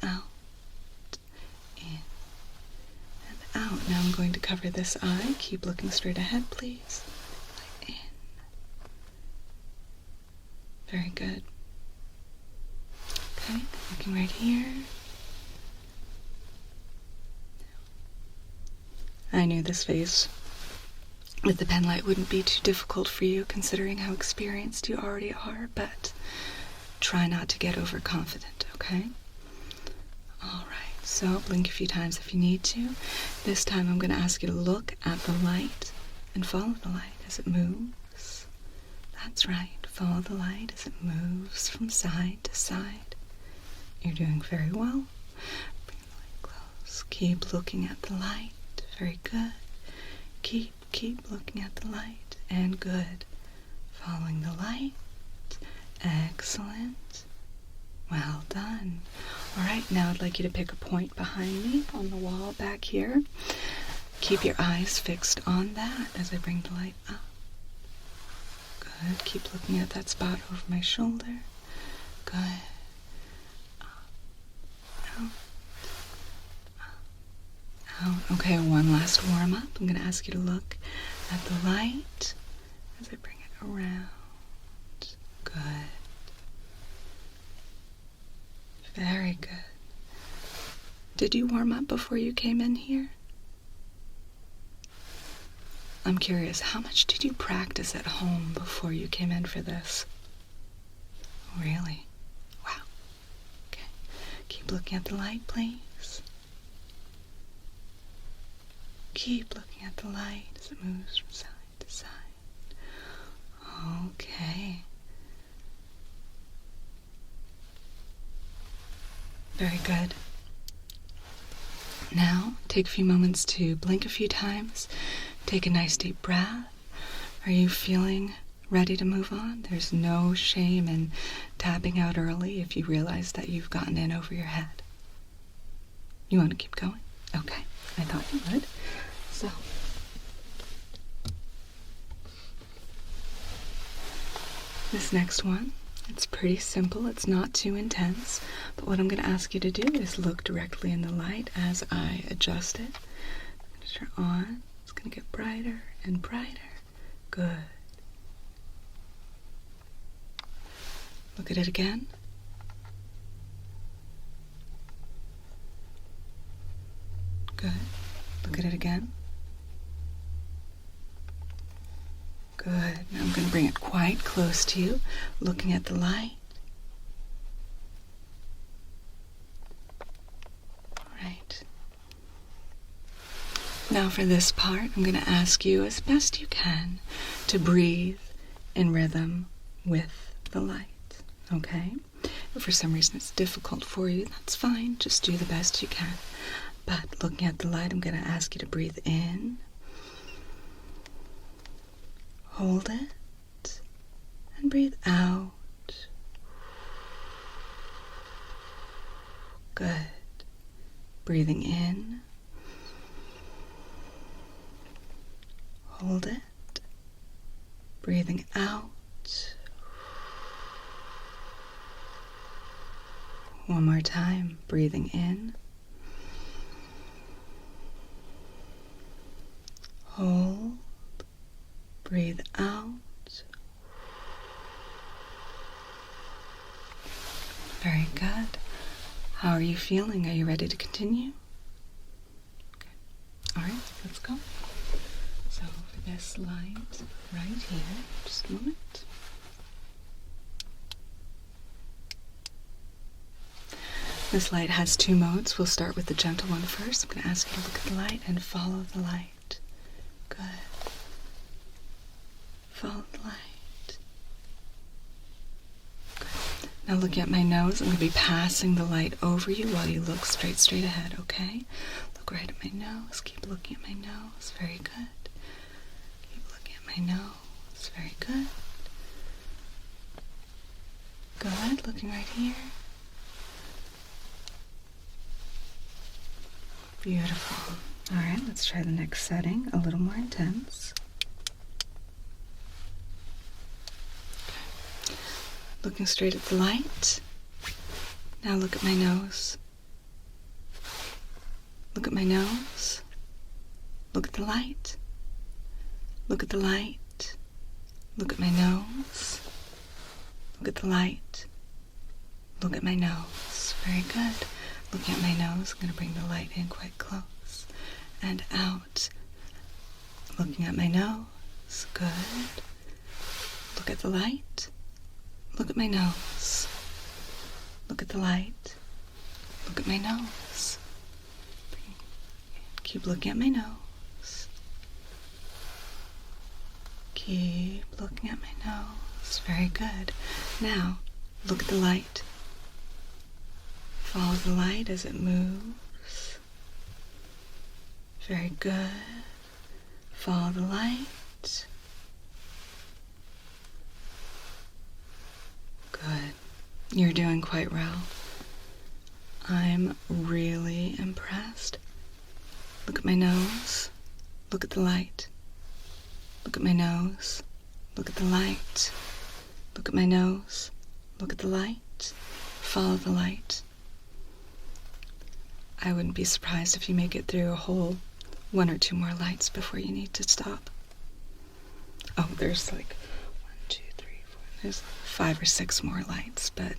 out, in, and out. Now I'm going to cover this eye. Keep looking straight ahead, please. Light in. Very good. Okay, looking right here. I knew this phase with the pen light wouldn't be too difficult for you considering how experienced you already are, but try not to get overconfident, okay? Alright, so blink a few times if you need to. This time I'm going to ask you to look at the light and follow the light as it moves. That's right, follow the light as it moves from side to side. You're doing very well. Bring the light close. Keep looking at the light. Very good. Keep looking at the light, and good. Following the light. Excellent. Well done. All right, now I'd like you to pick a point behind me on the wall back here. Keep your eyes fixed on that as I bring the light up. Good. Keep looking at that spot over my shoulder. Good. Up, out. Okay, one last warm up. I'm going to ask you to look at the light as I bring it around. Good. Very good. Did you warm up before you came in here? I'm curious, how much did you practice at home before you came in for this? Really? Wow. Okay. Keep looking at the light, please. Keep looking at the light as it moves from side to side. Okay. Very good. Now, take a few moments to blink a few times. Take a nice deep breath. Are you feeling ready to move on? There's no shame in tapping out early if you realize that you've gotten in over your head. You want to keep going? Okay, I thought you would. So, this next one, it's pretty simple. It's not too intense. But what I'm going to ask you to do is look directly in the light as I adjust it. I'm going to turn on. It's going to get brighter and brighter. Good. Look at it again. Good. Look at it again. Good. Now I'm going to bring it quite close to you, looking at the light. All right. Now for this part, I'm going to ask you, as best you can, to breathe in rhythm with the light, okay? If for some reason it's difficult for you, that's fine. Just do the best you can. But looking at the light, I'm going to ask you to breathe in. Hold it, and breathe out. Good. Breathing in. Hold it. Breathing out. One more time. Breathing in. Hold. Breathe out. Very good. How are you feeling? Are you ready to continue? Okay. All right, let's go. So for this light right here, just a moment. This light has two modes. We'll start with the gentle one first. I'm going to ask you to look at the light and follow the light. Good. Follow the light. Good. Now looking at my nose, I'm going to be passing the light over you while you look straight ahead, okay? Look right at my nose. Keep looking at my nose. Very good. Keep looking at my nose. Very good. Good. Looking right here. Beautiful. All right, let's try the next setting, a little more intense. Okay. Looking straight at the light. Now look at my nose. Look at my nose. Look at the light. Look at the light. Look at my nose. Look at the light. Look at my nose. Very good. Looking at my nose, I'm going to bring the light in quite close and out. Looking at my nose. Good. Look at the light. Look at my nose. Look at the light. Look at my nose. Keep looking at my nose. Keep looking at my nose. Very good. Now, look at the light. Follow the light as it moves. Very good. Follow the light. Good. You're doing quite well. I'm really impressed. Look at my nose. Look at the light. Look at my nose. Look at the light. Look at my nose. Look at the light. Follow the light. I wouldn't be surprised if you make it through a whole 1 or 2 more lights before you need to stop. Oh, there's like 1, 2, 3, 4. There's 5 or 6 more lights, but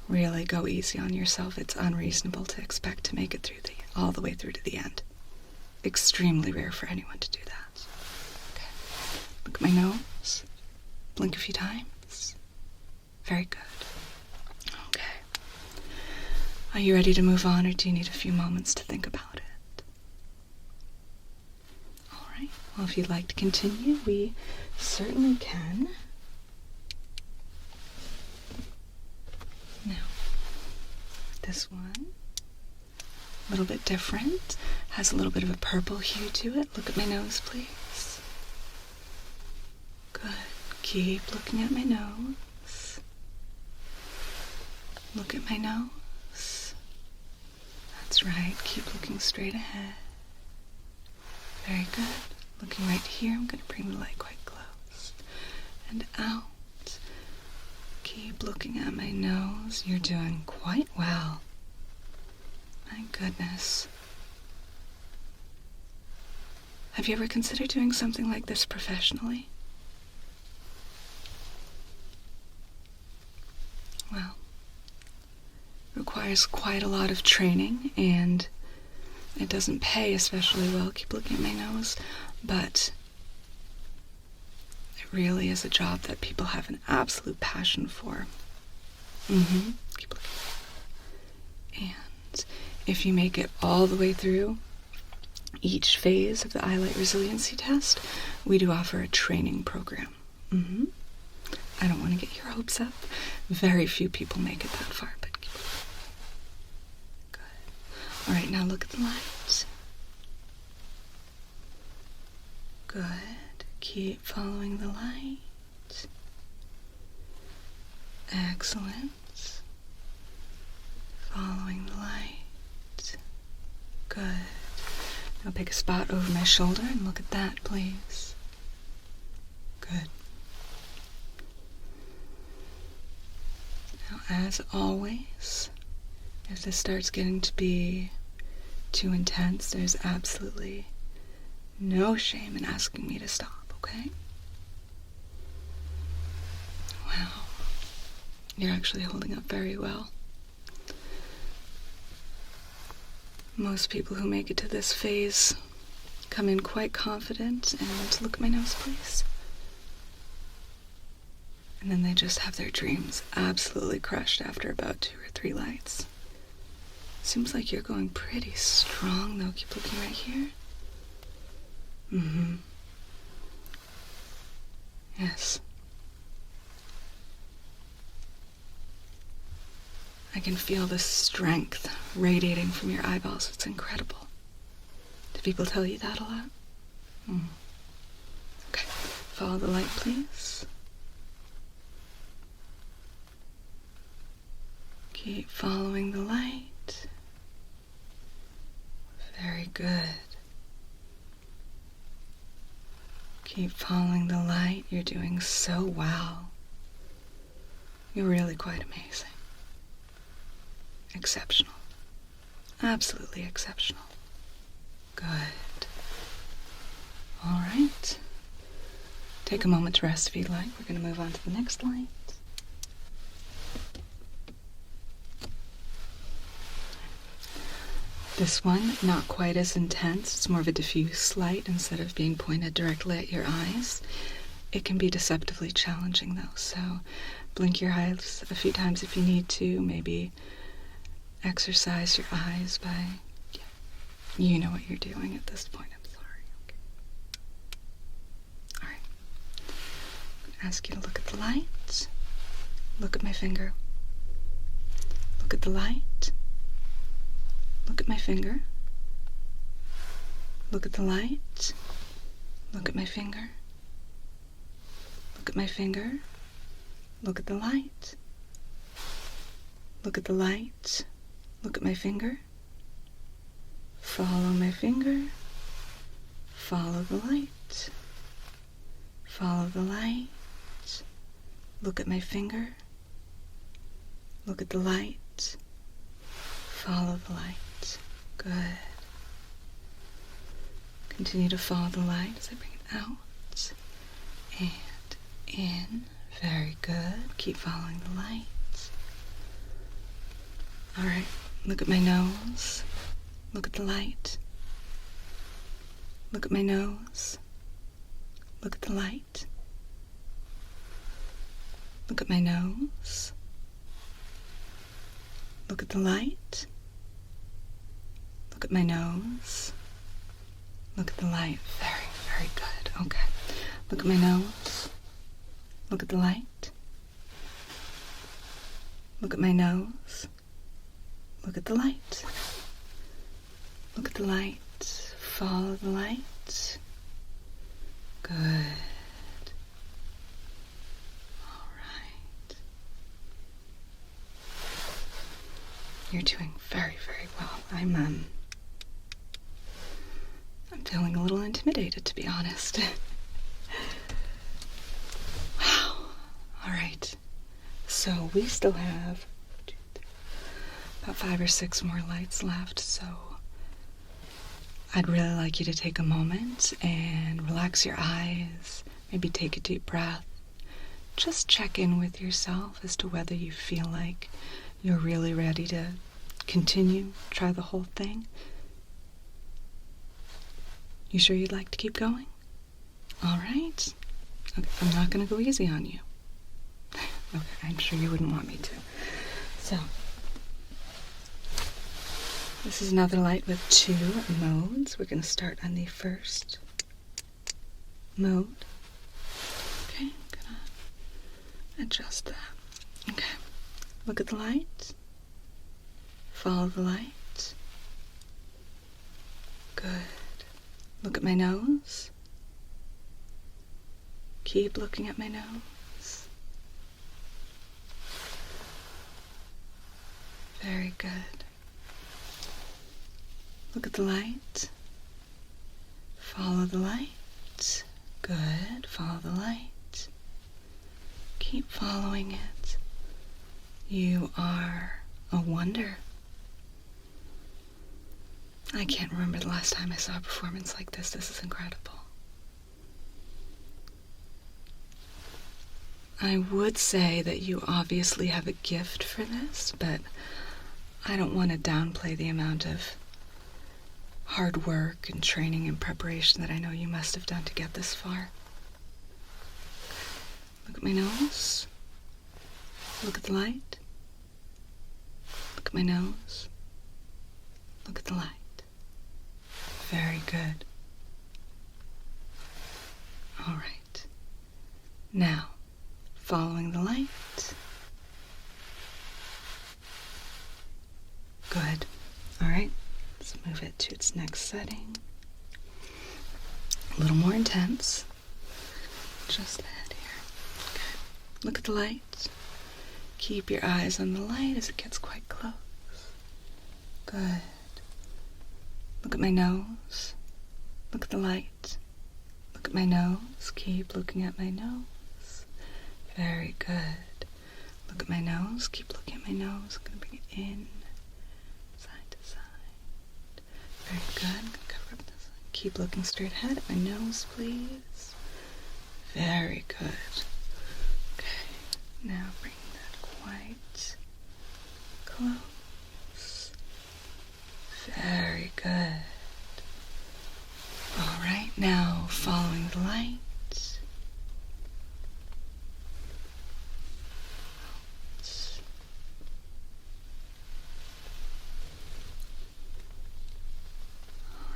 really go easy on yourself. It's unreasonable to expect to make it through all the way through to the end. Extremely rare for anyone to do that. Okay. Look at my nose. Blink a few times. Very good. Are you ready to move on, or do you need a few moments to think about it? All right. Well, if you'd like to continue, we certainly can. Now, this one, a little bit different, has a little bit of a purple hue to it. Look at my nose, please. Good. Keep looking at my nose. Look at my nose. That's right. Keep looking straight ahead. Very good. Looking right here. I'm going to bring the light quite close. And out. Keep looking at my nose. You're doing quite well. My goodness. Have you ever considered doing something like this professionally? Well, requires quite a lot of training, and it doesn't pay especially well. Keep looking at my nose, but it really is a job that people have an absolute passion for. Keep looking. And if you make it all the way through each phase of the Eye Light Resiliency Test, we do offer a training program. I don't want to get your hopes up. Very few people make it that far, but keep looking. Good. All right, now look at the light. Good. Keep following the light. Excellent. Following the light. Good. Now pick a spot over my shoulder and look at that, please. Good. Now, as always, if this starts getting to be too intense, there's absolutely no shame in asking me to stop, okay? Wow. You're actually holding up very well. Most people who make it to this phase come in quite confident, and look at my nose, please. And then they just have their dreams absolutely crushed after about 2 or 3 lights. Seems like you're going pretty strong, though. Keep looking right here. Mm-hmm. Yes. I can feel the strength radiating from your eyeballs. It's incredible. Do people tell you that a lot? Okay. Follow the light, please. Keep following the light. Very good. Keep following the light. You're doing so well. You're really quite amazing. Exceptional. Absolutely exceptional. Good. All right. Take a moment to rest if you'd like. We're going to move on to the next light. This one, not quite as intense. It's more of a diffuse light instead of being pointed directly at your eyes. It can be deceptively challenging, though, so blink your eyes a few times if you need to. Maybe exercise your eyes by, you know what you're doing at this point. I'm sorry. Okay. All right. I'm going to ask you to look at the light. Look at my finger. Look at the light. Look at my finger. Look at the light. Look at my finger. Look at my finger. Look at the light. Look at the light. Look at my finger. Follow my finger. Follow the light. Follow the light. Look at my finger. Look at the light. Follow the light. Good. Continue to follow the light as I bring it out and in. Very good. Keep following the light. All right. Look at my nose. Look at the light. Look at my nose. Look at the light. Look at my nose. Look at the light. Look at my nose. Look at the light. Very, very good. Okay. Look at my nose. Look at the light. Look at my nose. Look at the light. Look at the light. Follow the light. Good. All right. You're doing very, very well. I'm feeling a little intimidated, to be honest. Wow. All right. So we still have about 5 or 6 more lights left, so I'd really like you to take a moment and relax your eyes, maybe take a deep breath. Just check in with yourself as to whether you feel like you're really ready to continue, try the whole thing. You sure you'd like to keep going? All right. Okay, I'm not going to go easy on you. Okay, I'm sure you wouldn't want me to. So, this is another light with 2 modes. We're going to start on the first mode. Okay, I'm going to adjust that. Okay, look at the light. Follow the light. Good. Look at my nose. Keep looking at my nose. Very good. Look at the light. Follow the light. Good. Follow the light. Keep following it. You are a wonder. I can't remember the last time I saw a performance like this. This is incredible. I would say that you obviously have a gift for this, but I don't want to downplay the amount of hard work and training and preparation that I know you must have done to get this far. Look at my nose. Look at the light. Look at my nose. Look at the light. Very good. All right. Now, following the light. Good. All right. Let's move it to its next setting. A little more intense. Just the head here. Good. Look at the light. Keep your eyes on the light as it gets quite close. Good. Look at my nose. Look at the light. Look at my nose. Keep looking at my nose. Very good. Look at my nose. Keep looking at my nose. I'm going to bring it in. Side to side. Very good. I'm going to cover up this. Keep looking straight ahead at my nose, please. Very good. Okay. Now bring that quite close. Very good. All right, now following the light.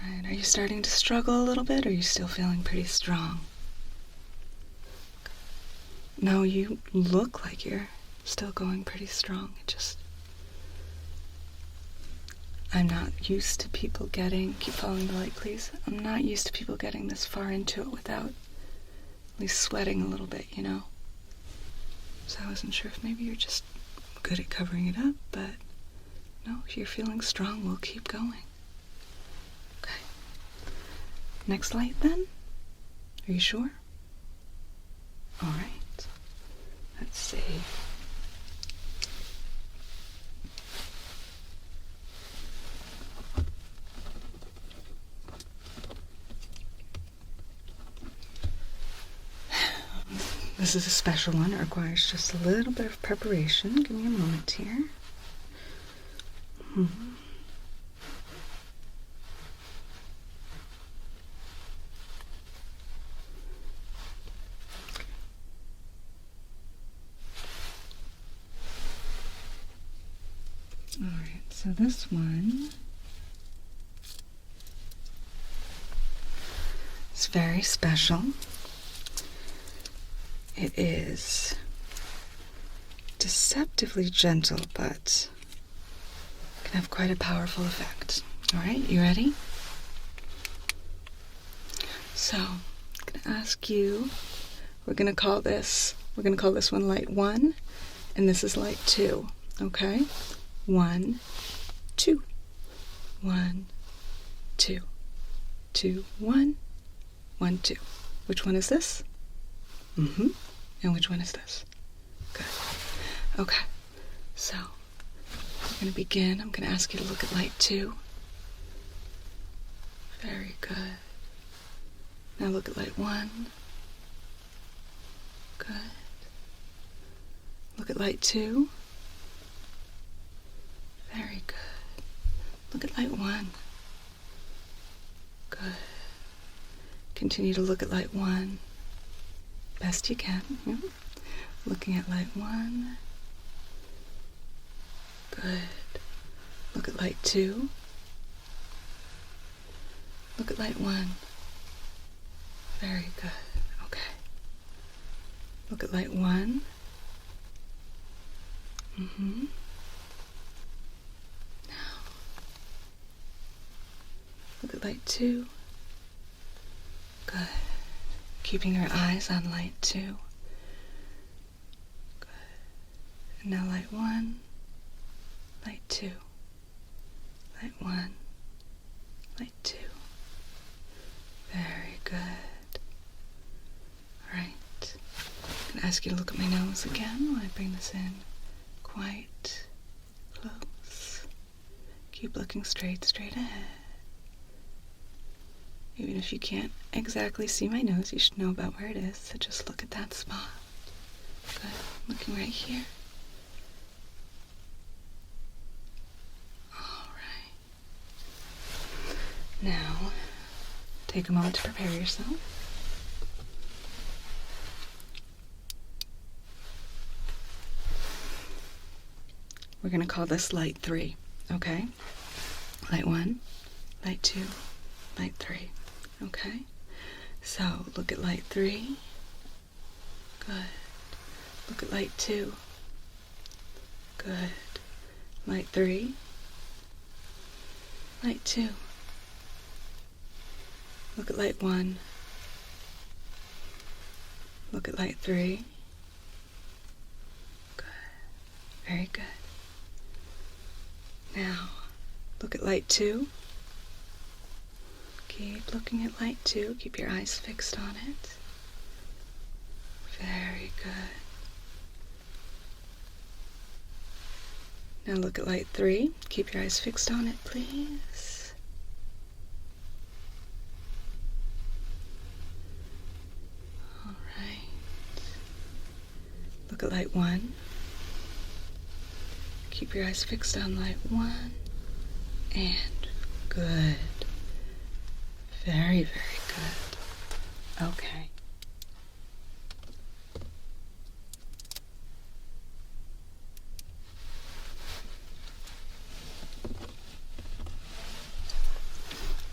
All right, are you starting to struggle a little bit, or are you still feeling pretty strong? No, you look like you're still going pretty strong. I'm not used to people keep following the light, please. I'm not used to people getting this far into it without at least sweating a little bit, So I wasn't sure if maybe you're just good at covering it up, but no, if you're feeling strong, we'll keep going. Okay. Next light then? Are you sure? All right. Let's see. This is a special one. It requires just a little bit of preparation. Give me a moment here. All right, so this one is very special. It is deceptively gentle, but can have quite a powerful effect. All right, you ready? So, I'm going to ask you, we're going to call this one light 1, and this is light 2, okay? 1, 2. 1, 2. 2, 1. 1, 2. Which one is this? And which one is this? Good. Okay. So, we're going to begin. I'm going to ask you to look at light 2. Very good. Now look at light 1. Good. Look at light 2. Very good. Look at light 1. Good. Continue to look at light 1. Best you can. Yeah. Looking at light 1. Good. Look at light 2. Look at light 1. Very good. Okay. Look at light 1. Now. Look at light 2. Good. Keeping your eyes on light 2. Good. And now light 1, light 2, light 1, light 2. Very good. All right. I'm going to ask you to look at my nose again while I bring this in quite close. Keep looking straight ahead. Even if you can't exactly see my nose, you should know about where it is, so just look at that spot. Good. Looking right here. All right. Now, take a moment to prepare yourself. We're going to call this light 3, okay? Light 1, light 2, light 3, okay? So look at light 3. Good. Look at light 2. Good. Light 3. Light 2. Look at light 1. Look at light 3. Good. Very good. Now, look at light 2. Keep looking at light 2. Keep your eyes fixed on it. Very good. Now look at light 3. Keep your eyes fixed on it, please. All right. Look at light 1. Keep your eyes fixed on light 1. And good. Very, very good. Okay.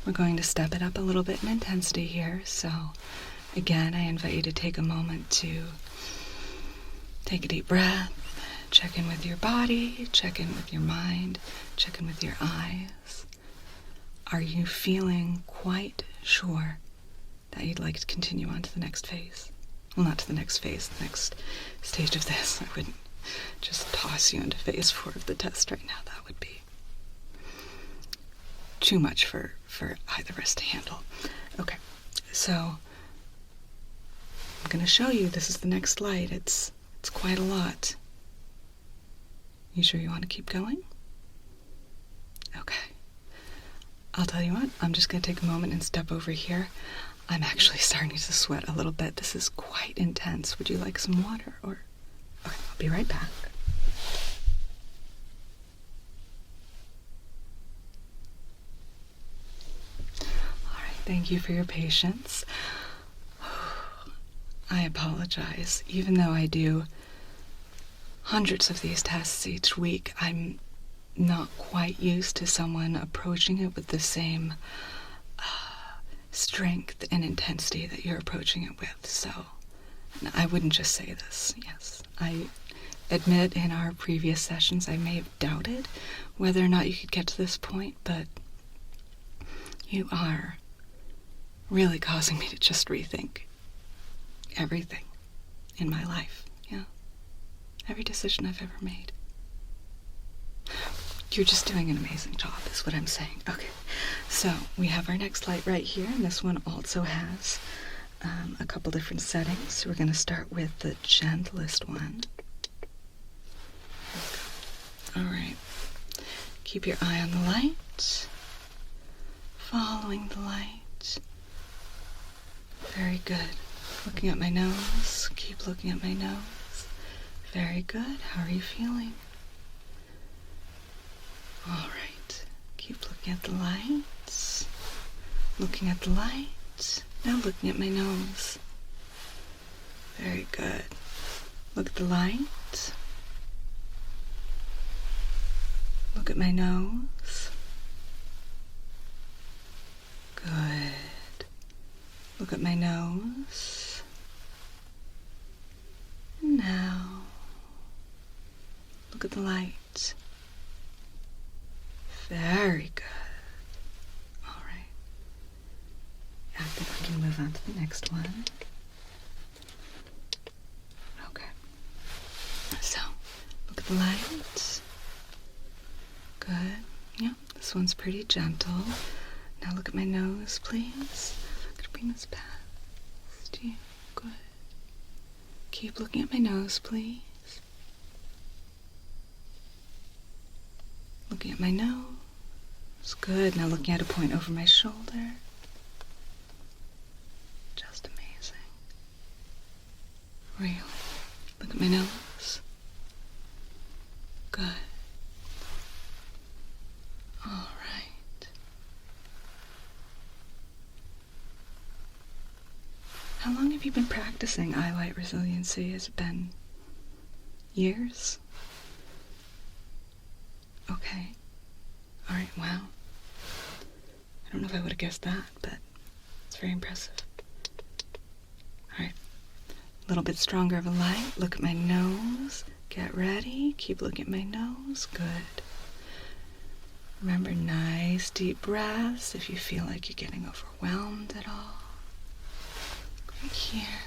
We're going to step it up a little bit in intensity here, so again, I invite you to take a moment to take a deep breath, check in with your body, check in with your mind, check in with your eyes. Are you feeling quite sure that you'd like to continue on to the next phase? Well, not to the next phase, the next stage of this. I wouldn't just toss you into phase 4 of the test right now. That would be too much for either of us to handle. Okay, so I'm going to show you. This is the next light. It's quite a lot. You sure you want to keep going? Okay. I'll tell you what, I'm just going to take a moment and step over here. I'm actually starting to sweat a little bit. This is quite intense. Would you like some water or... Okay, I'll be right back. Thank you for your patience. I apologize. Even though I do hundreds of these tests each week, I'm not quite used to someone approaching it with the same strength and intensity that you're approaching it with. So I wouldn't just say this. Yes, I admit in our previous sessions I may have doubted whether or not you could get to this point, but you are really causing me to just rethink everything in my life. Yeah. Every decision I've ever made. You're just doing an amazing job, is what I'm saying. Okay. So we have our next light right here, and this one also has a couple different settings. So we're going to start with the gentlest one. All right. Keep your eye on the light. Following the light. Very good. Looking at my nose. Keep looking at my nose. Very good. How are you feeling? All right. Keep looking at the light. Looking at the light. Now looking at my nose. Very good. Look at the light. Look at my nose. Good. Look at my nose. And now, look at the light. Very good. All right. I think we can move on to the next one. Okay. So, look at the light. Good. Yeah, this one's pretty gentle. Now look at my nose, please. I'm gonna bring this past you. Good. Keep looking at my nose, please. Looking at my nose. Good. Now looking at a point over my shoulder. Just amazing. Really. Look at my nose. Good. All right. How long have you been practicing Eye Light Resiliency? Has it been years? Okay. All right, wow. I don't know if I would have guessed that, but it's very impressive. All right. A little bit stronger of a light. Look at my nose. Get ready. Keep looking at my nose. Good. Remember, nice deep breaths if you feel like you're getting overwhelmed at all. Right here.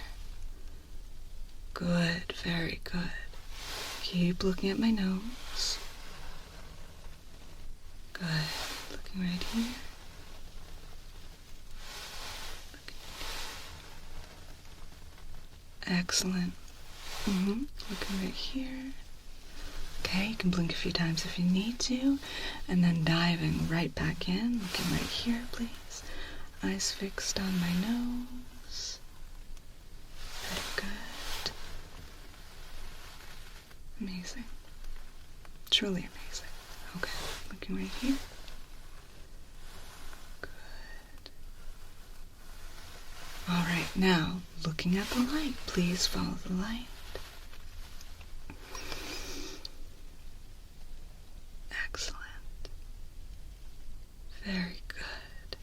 Good. Very good. Keep looking at my nose. Good. Looking right here. Excellent. Looking right here. Okay, you can blink a few times if you need to, and then diving right back in. Looking right here, please. Eyes fixed on my nose. Very good. Amazing. Truly amazing. Okay, looking right here. Good. All right, now, looking at the light. Please follow the light. Excellent. Very good.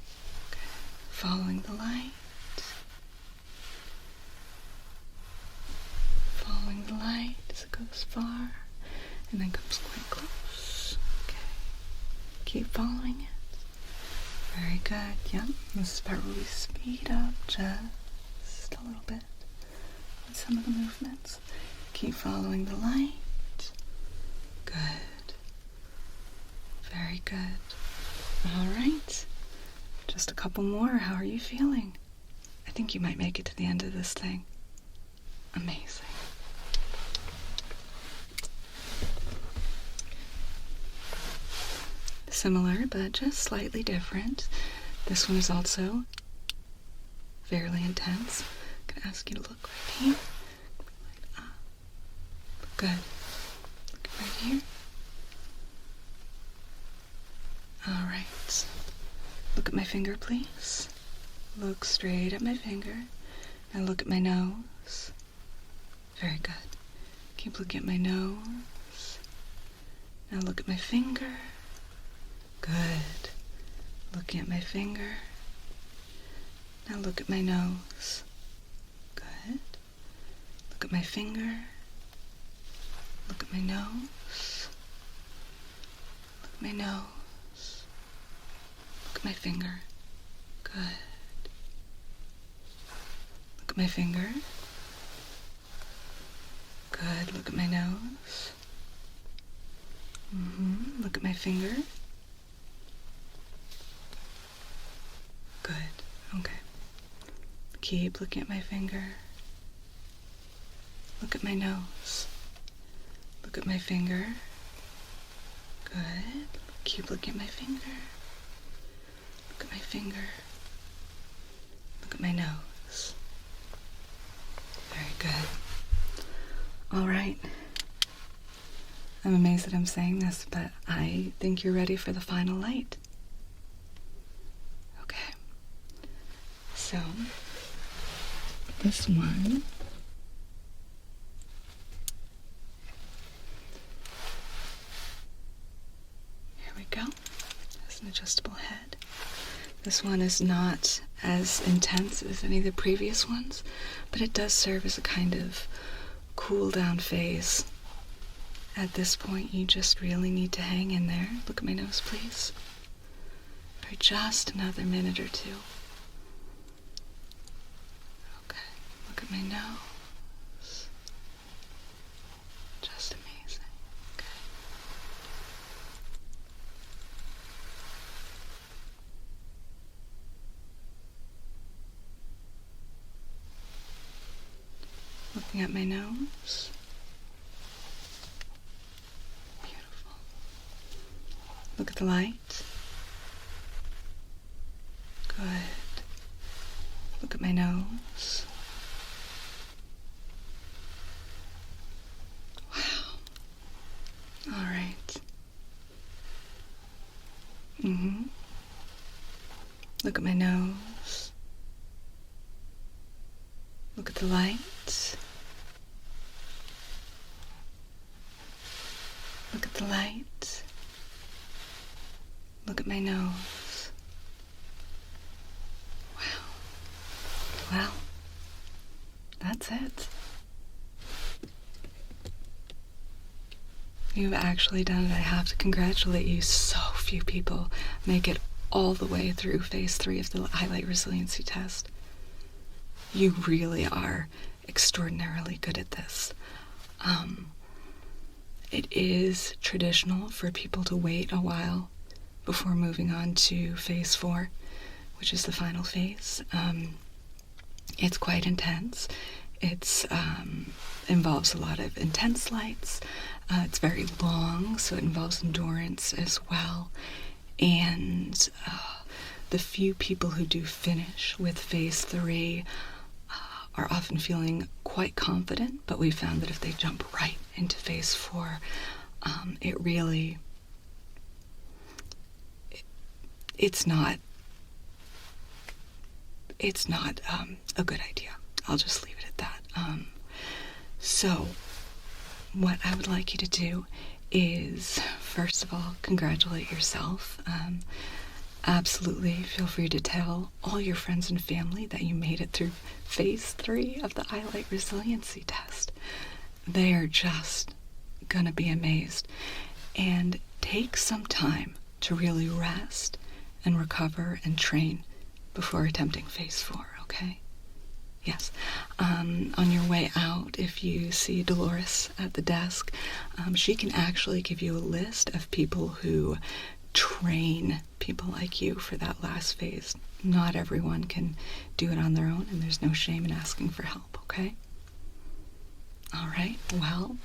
Okay. Following the light. Following the light as it goes far and then comes quite close. Okay. Keep following it. Very good. Yep. This is the part where we speed up just a little bit with some of the movements. Keep following the light. Good. Very good. All right. Just a couple more. How are you feeling? I think you might make it to the end of this thing. Amazing. Similar, but just slightly different. This one is also fairly intense. I'm going to ask you to look right here. Good. Look right here. All right. Look at my finger, please. Look straight at my finger. Now look at my nose. Very good. Keep looking at my nose. Now look at my finger. Good. Looking at my finger. Now look at my nose. Good. Look at my finger. Look at my nose. Look at my nose. Look at my finger. Good. Look at my finger. Good. Look at my nose. Look at my finger. Good. Okay. Keep looking at my finger. Look at my nose. Look at my finger. Good. Keep looking at my finger. Look at my finger. Look at my nose. Very good. All right. I'm amazed that I'm saying this, but I think you're ready for the final light. Okay. So, this one here we go. Has an adjustable head. This one is not as intense as any of the previous ones, but it does serve as a kind of cool down phase. At this point, you just really need to hang in there. Look at my nose, please. For just another minute or two. Okay, look at my nose. Just amazing. Okay. Looking at my nose. Beautiful. Look at the light. Good. Look at my nose. Wow. All right. Look at my nose. Look at the light. Look at the light. Look at my nose. Wow. Well, that's it. You've actually done it. I have to congratulate you. So few people make it all the way through phase 3 of the Eye Light Resiliency Test. You really are extraordinarily good at this. It is traditional for people to wait a while before moving on to phase 4, which is the final phase. It's quite intense. It involves a lot of intense lights. It's very long, so it involves endurance as well. And the few people who do finish with phase 3 are often feeling quite confident, but we found that if they jump right into phase 4, it's not a good idea. I'll just leave it at that. So what I would like you to do is, first of all, congratulate yourself. Absolutely feel free to tell all your friends and family that you made it through phase 3 of the Eye Light Resiliency Test. They are just gonna be amazed. And take some time to really rest and recover and train before attempting phase 4, okay? Yes. On your way out, if you see Dolores at the desk, she can actually give you a list of people who train people like you for that last phase. Not everyone can do it on their own, and there's no shame in asking for help, okay? All right, well,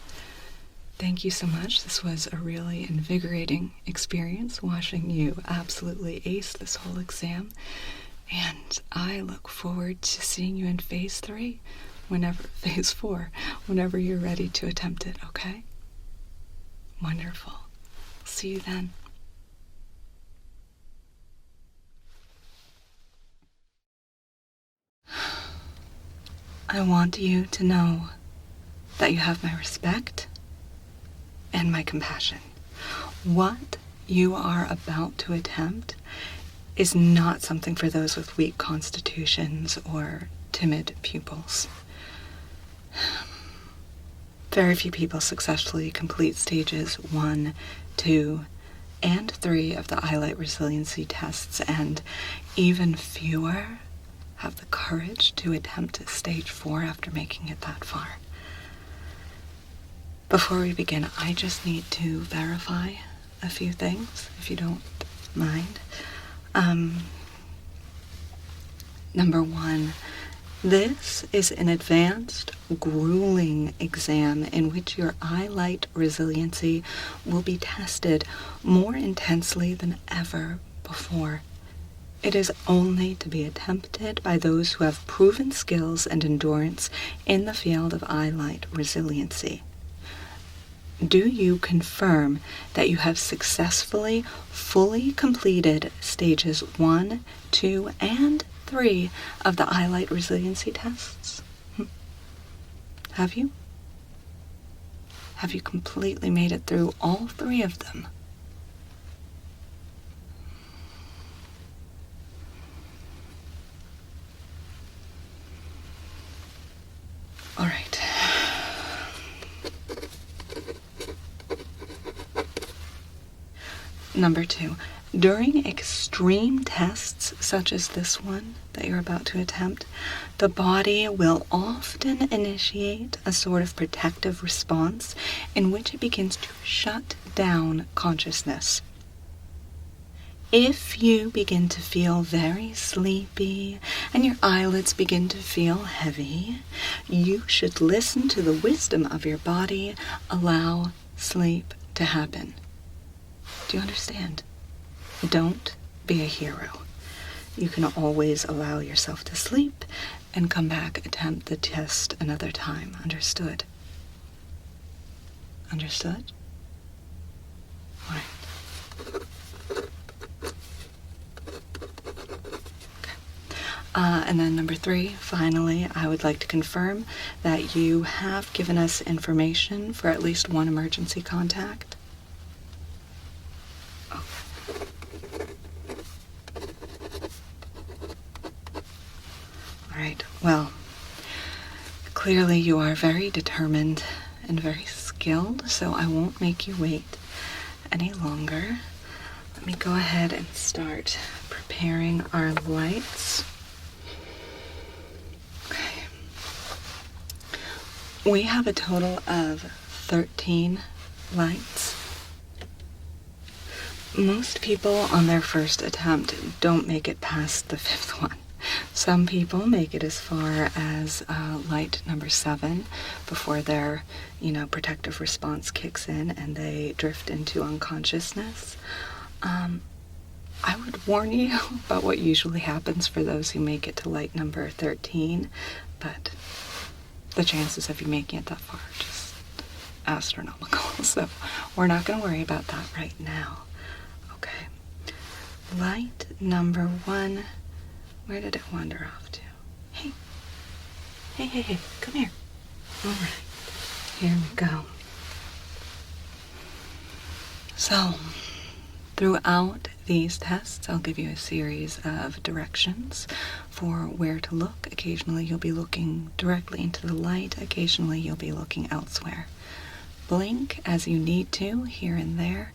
thank you so much. This was a really invigorating experience, watching you absolutely ace this whole exam. And I look forward to seeing you in phase 3, phase 4, whenever you're ready to attempt it, okay? Wonderful. See you then. I want you to know that you have my respect and my compassion. What you are about to attempt is not something for those with weak constitutions or timid pupils. Very few people successfully complete stages 1, 2, and 3 of the Eye Light Resiliency Tests, and even fewer have the courage to attempt stage 4 after making it that far. Before we begin, I just need to verify a few things, if you don't mind. Number 1, this is an advanced, grueling exam in which your eye light resiliency will be tested more intensely than ever before. It is only to be attempted by those who have proven skills and endurance in the field of eye light resiliency. Do you confirm that you have successfully, fully completed stages 1, 2, and 3 of the Eye Light Resiliency Tests? Have you? Have you completely made it through all 3 of them? All right. Number 2, during extreme tests such as this one that you're about to attempt, the body will often initiate a sort of protective response in which it begins to shut down consciousness. If you begin to feel very sleepy and your eyelids begin to feel heavy, you should listen to the wisdom of your body, allow sleep to happen. Do you understand? Don't be a hero. You can always allow yourself to sleep and come back, attempt the test another time. Understood? Understood? All right. And then number 3, finally, I would like to confirm that you have given us information for at least one emergency contact. Okay. Well, clearly you are very determined and very skilled, so I won't make you wait any longer. Let me go ahead and start preparing our lights. Okay. We have a total of 13 lights. Most people on their first attempt don't make it past the 5th one. Some people make it as far as light number 7 before their, protective response kicks in and they drift into unconsciousness. I would warn you about what usually happens for those who make it to light number 13, but the chances of you making it that far are just astronomical, so we're not going to worry about that right now. Okay, light number 1, where did it wander off to? Hey, come here. All right, here we go. So, throughout these tests, I'll give you a series of directions for where to look. Occasionally you'll be looking directly into the light. Occasionally you'll be looking elsewhere. Blink as you need to, here and there,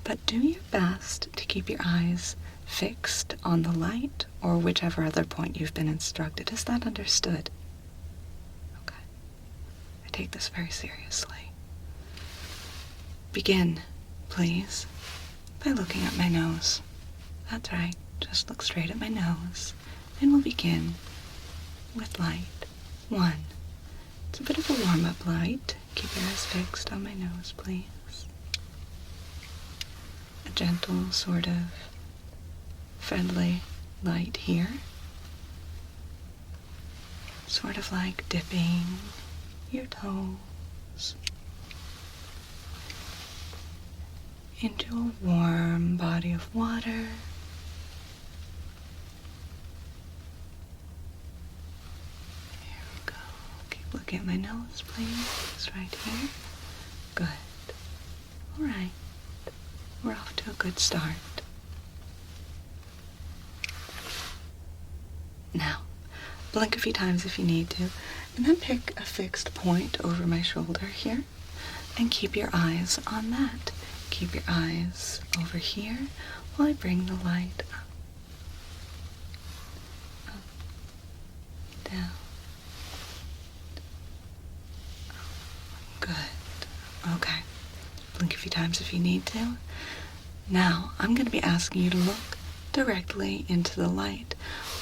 but do your best to keep your eyes fixed on the light or whichever other point you've been instructed. Is that understood? Okay. I take this very seriously. Begin, please, by looking at my nose. That's right, just look straight at my nose, and we'll begin with light 1. It's a bit of a warm-up light. Keep your eyes fixed on my nose, please. A gentle, sort of friendly light here. Sort of like dipping your toes into a warm body of water. Here we go. Keep looking at my nose, please. It's right here. Good. All right. We're off to a good start. Now, blink a few times if you need to, and then pick a fixed point over my shoulder here, and keep your eyes on that. Keep your eyes over here while I bring the light up, down, up. Good. Okay. Blink a few times if you need to. Now, I'm going to be asking you to look directly into the light.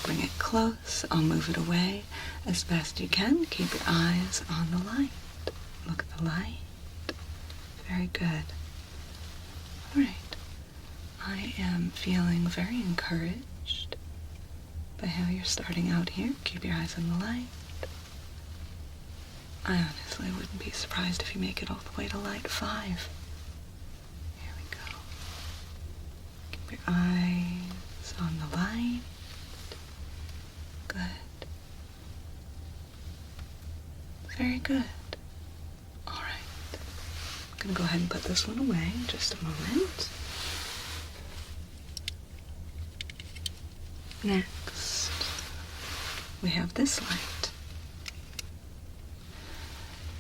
Bring it close. I'll move it away as best you can. Keep your eyes on the light. Look at the light. Very good. All right. I am feeling very encouraged by how you're starting out here. Keep your eyes on the light. I honestly wouldn't be surprised if you make it all the way to light 5. Here we go. Keep your eyes on the light. Good. Very good. All right. I'm going to go ahead and put this one away in just a moment. Next, we have this light.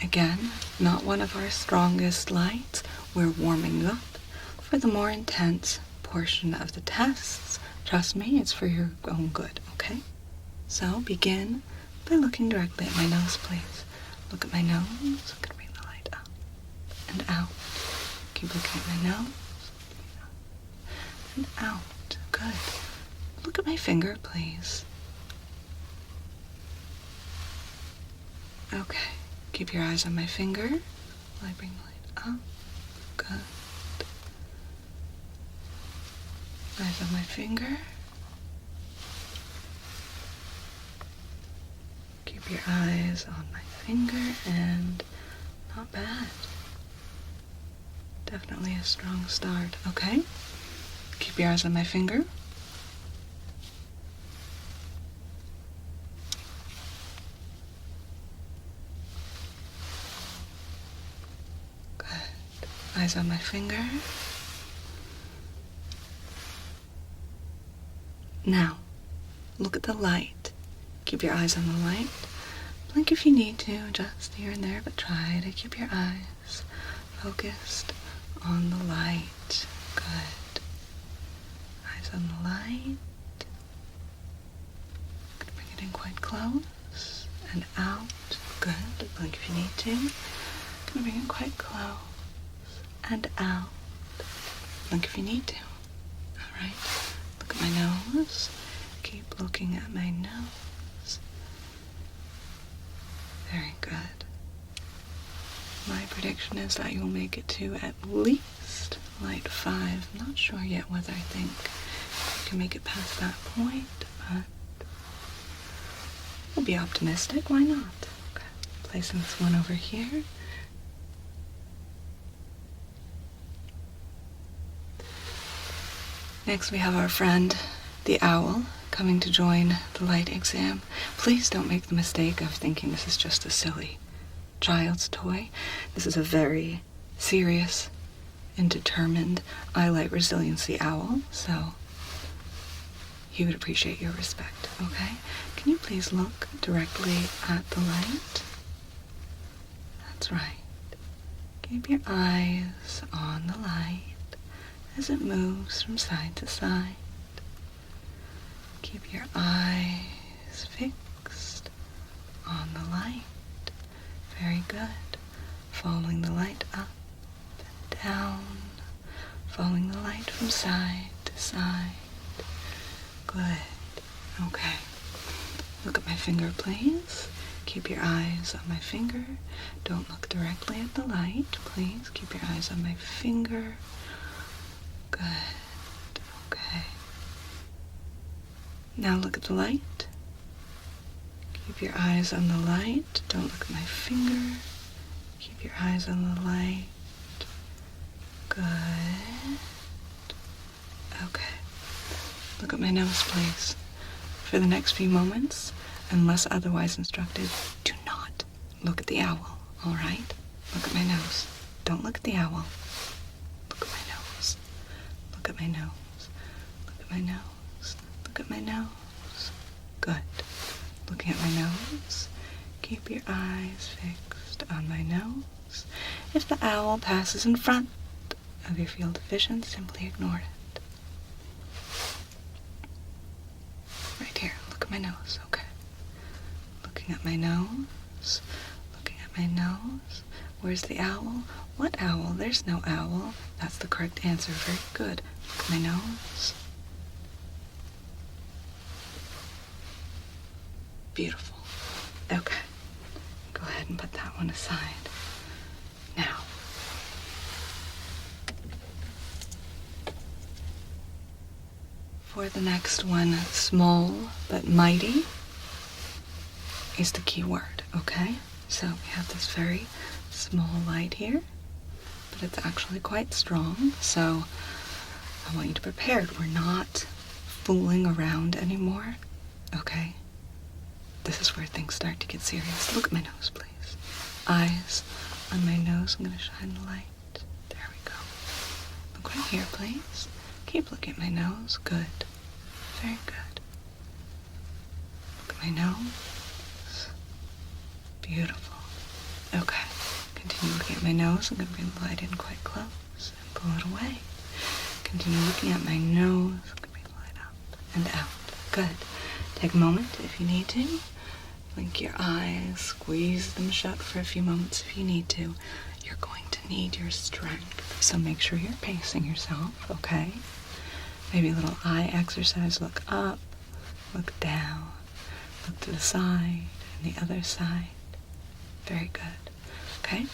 Again, not one of our strongest lights. We're warming up for the more intense portion of the tests. Trust me, it's for your own good, okay? So begin by looking directly at my nose, please. Look at my nose. I'm going to bring the light up and out. Keep looking at my nose. And out. Good. Look at my finger, please. Okay. Keep your eyes on my finger while I bring the light up. Good. Eyes on my finger. Keep your eyes on my finger, and not bad. Definitely a strong start. Okay. Keep your eyes on my finger. Eyes on my finger. Now, look at the light Keep your eyes on the light. Blink if you need to, just here and there, but try to keep your eyes focused on the light. Good. Eyes on the light. Bring it in quite close and out. Good. Blink if you need to. Gonna bring it quite close and out. Blink if you need to. Alright. Look at my nose. Keep looking at my nose. Very good. My prediction is that you'll make it to at least light 5. I'm not sure yet whether I think you can make it past that point, but we'll be optimistic. Why not? Okay. Placing this one over here. Next we have our friend, the owl, coming to join the light exam. Please don't make the mistake of thinking this is just a silly child's toy. This is a very serious and determined Eye Light Resiliency owl, so he would appreciate your respect, okay? Can you please look directly at the light? That's right. Keep your eyes on the light as it moves from side to side. Keep your eyes fixed on the light. Very good. Following the light up and down. Following the light from side to side. Good. Okay. Look at my finger, please. Keep your eyes on my finger. Don't look directly at the light, please. Keep your eyes on my finger. Good. Okay. Now look at the light. Keep your eyes on the light. Don't look at my finger. Keep your eyes on the light. Good. Okay. Look at my nose, please. For the next few moments, unless otherwise instructed, do not look at the owl, all right? Look at my nose. Don't look at the owl. Look at my nose. Look at my nose. Look at my nose. Look at my nose. Good. Looking at my nose. Keep your eyes fixed on my nose. If the owl passes in front of your field of vision, simply ignore it. Right here. Look at my nose. Okay. Looking at my nose. Looking at my nose. Where's the owl? What owl? There's no owl. That's the correct answer. Very good. Look at my nose. Beautiful. Okay. Go ahead and put that one aside. Now, for the next one, small but mighty is the key word, okay? So we have this very small light here, but it's actually quite strong, so I want you to be prepared. We're not fooling around anymore, okay? This is where things start to get serious. Look at my nose, please. Eyes on my nose. I'm going to shine the light. There we go. Look right here, please. Keep looking at my nose. Good. Very good. Look at my nose. Beautiful. Okay. Continue looking at my nose. I'm going to bring the light in quite close and pull it away. Continue looking at my nose. I'm going to bring the light up and out. Good. Take a moment if you need to. Blink your eyes, squeeze them shut for a few moments if you need to. You're going to need your strength, so make sure you're pacing yourself, okay? Maybe a little eye exercise. Look up, look down, look to the side and the other side. Very good, okay?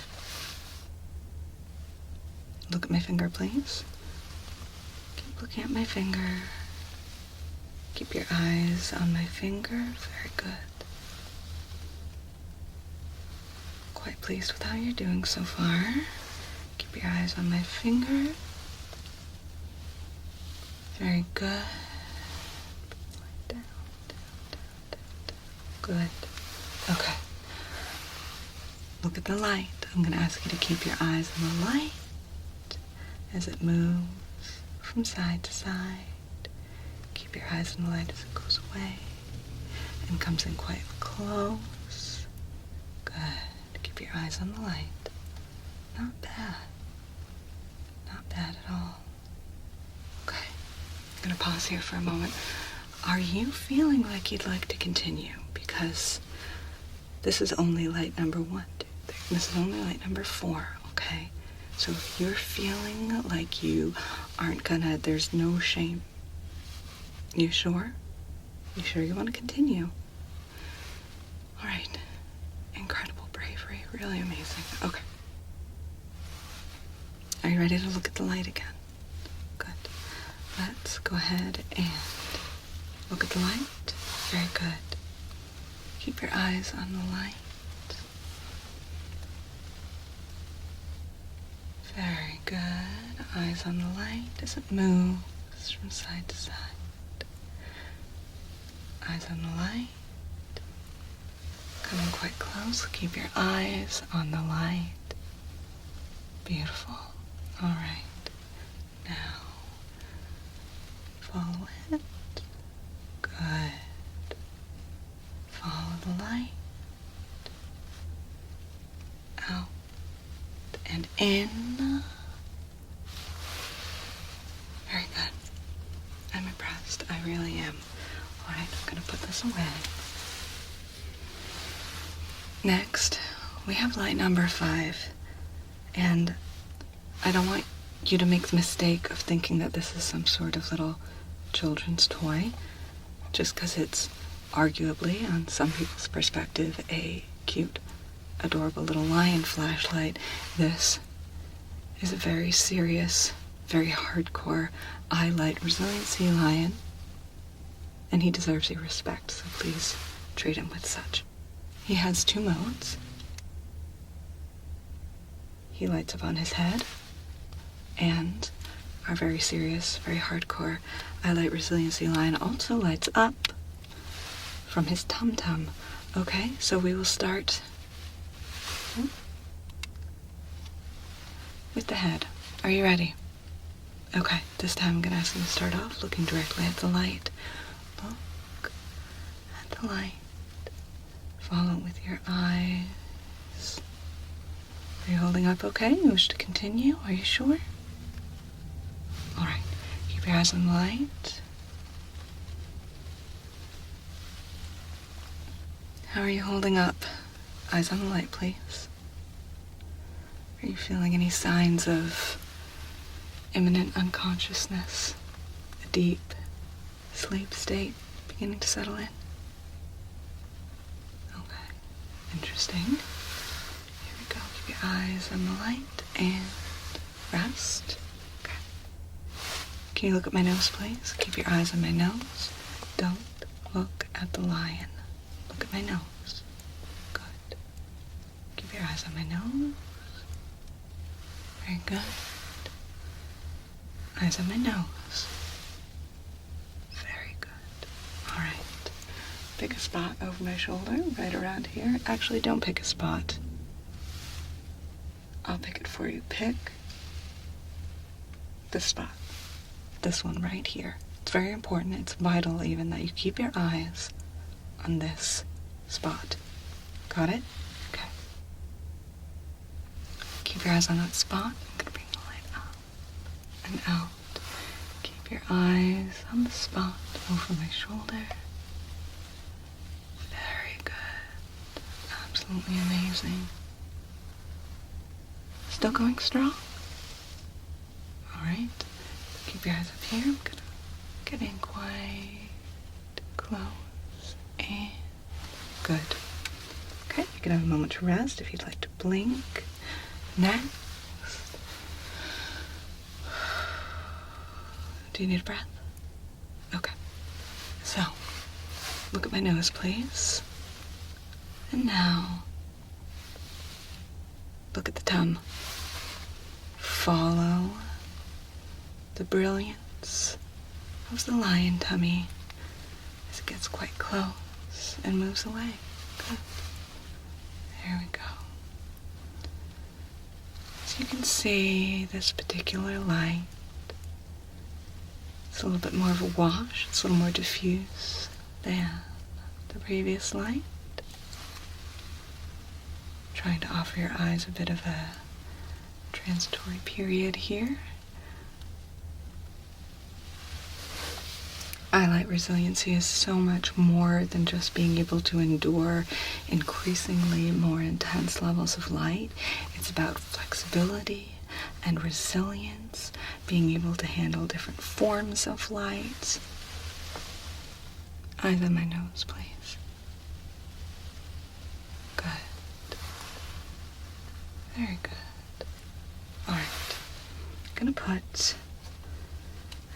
Look at my finger, please. Keep looking at my finger. Keep your eyes on my finger. Very good. Quite pleased with how you're doing so far. Keep your eyes on my finger. Very good. Down, down, down, down. Good. Okay. Look at the light. I'm going to ask you to keep your eyes on the light as it moves from side to side. Keep your eyes on the light as it goes away and comes in quite close. Good. Keep your eyes on the light. Not bad. Not bad at all. Okay. I'm going to pause here for a moment. Are you feeling like you'd like to continue? Because this is only light number 1, 2, 3. This is only light number 4, okay? So if you're feeling like you aren't gonna, there's no shame. You sure? You sure you want to continue? All right. Incredible bravery. Really amazing. Okay. Are you ready to look at the light again? Good. Let's go ahead and look at the light. Very good. Keep your eyes on the light. Very good. Eyes on the light as it moves from side to side. Eyes on the light. Coming quite close. Keep your eyes on the light. Beautiful. All right. Now, follow it. Good. Follow the light. Out and in. Very good. I'm impressed. I really am. All right, I'm going to put this away. Next, we have light number 5. And I don't want you to make the mistake of thinking that this is some sort of little children's toy, just because it's arguably, on some people's perspective, a cute, adorable little lion flashlight. This is a very serious, very hardcore Eye Light Resiliency lion, and he deserves your respect, so please treat him with such. He has 2 modes. He lights up on his head, and our very serious, very hardcore Eye Light Resiliency lion also lights up from his tum-tum. Okay, so we will start with the head. Are you ready? Okay, this time I'm going to ask you to start off looking directly at the light. Look at the light. Follow it with your eyes. Are you holding up okay? You wish to continue? Are you sure? All right. Keep your eyes on the light. How are you holding up? Eyes on the light, please. Are you feeling any signs of imminent unconsciousness? A deep sleep state beginning to settle in? Okay. Interesting. Here we go. Keep your eyes on the light and rest. Okay. Can you look at my nose, please? Keep your eyes on my nose. Don't look at the lion. Look at my nose. Good. Keep your eyes on my nose. Very good. Eyes on my nose. Very good. All right. Pick a spot over my shoulder, right around here. Actually, don't pick a spot. I'll pick it for you. Pick this spot. This one right here. It's very important. It's vital even that you keep your eyes on this spot. Got it? Okay. Keep your eyes on that spot. I'm going to bring the light up and out. Keep your eyes on the spot over my shoulder. Very good. Absolutely amazing. Still going strong? All right. Keep your eyes up here. I'm going to get in quite close and good. Okay, you can have a moment to rest if you'd like to blink. Next. Do you need a breath? Okay. So, look at my nose, please. And now, look at the tum. Follow the brilliance of the lion tummy as it gets quite close and moves away. Good. There we go. As you can see, this particular light, it's a little bit more of a wash. It's a little more diffuse than the previous light. Trying to offer your eyes a bit of a transitory period here. Eye Light Resiliency is so much more than just being able to endure increasingly more intense levels of light. It's about flexibility and resilience, being able to handle different forms of light. Eyes on my nose, please. Good. Very good. All right. I'm gonna put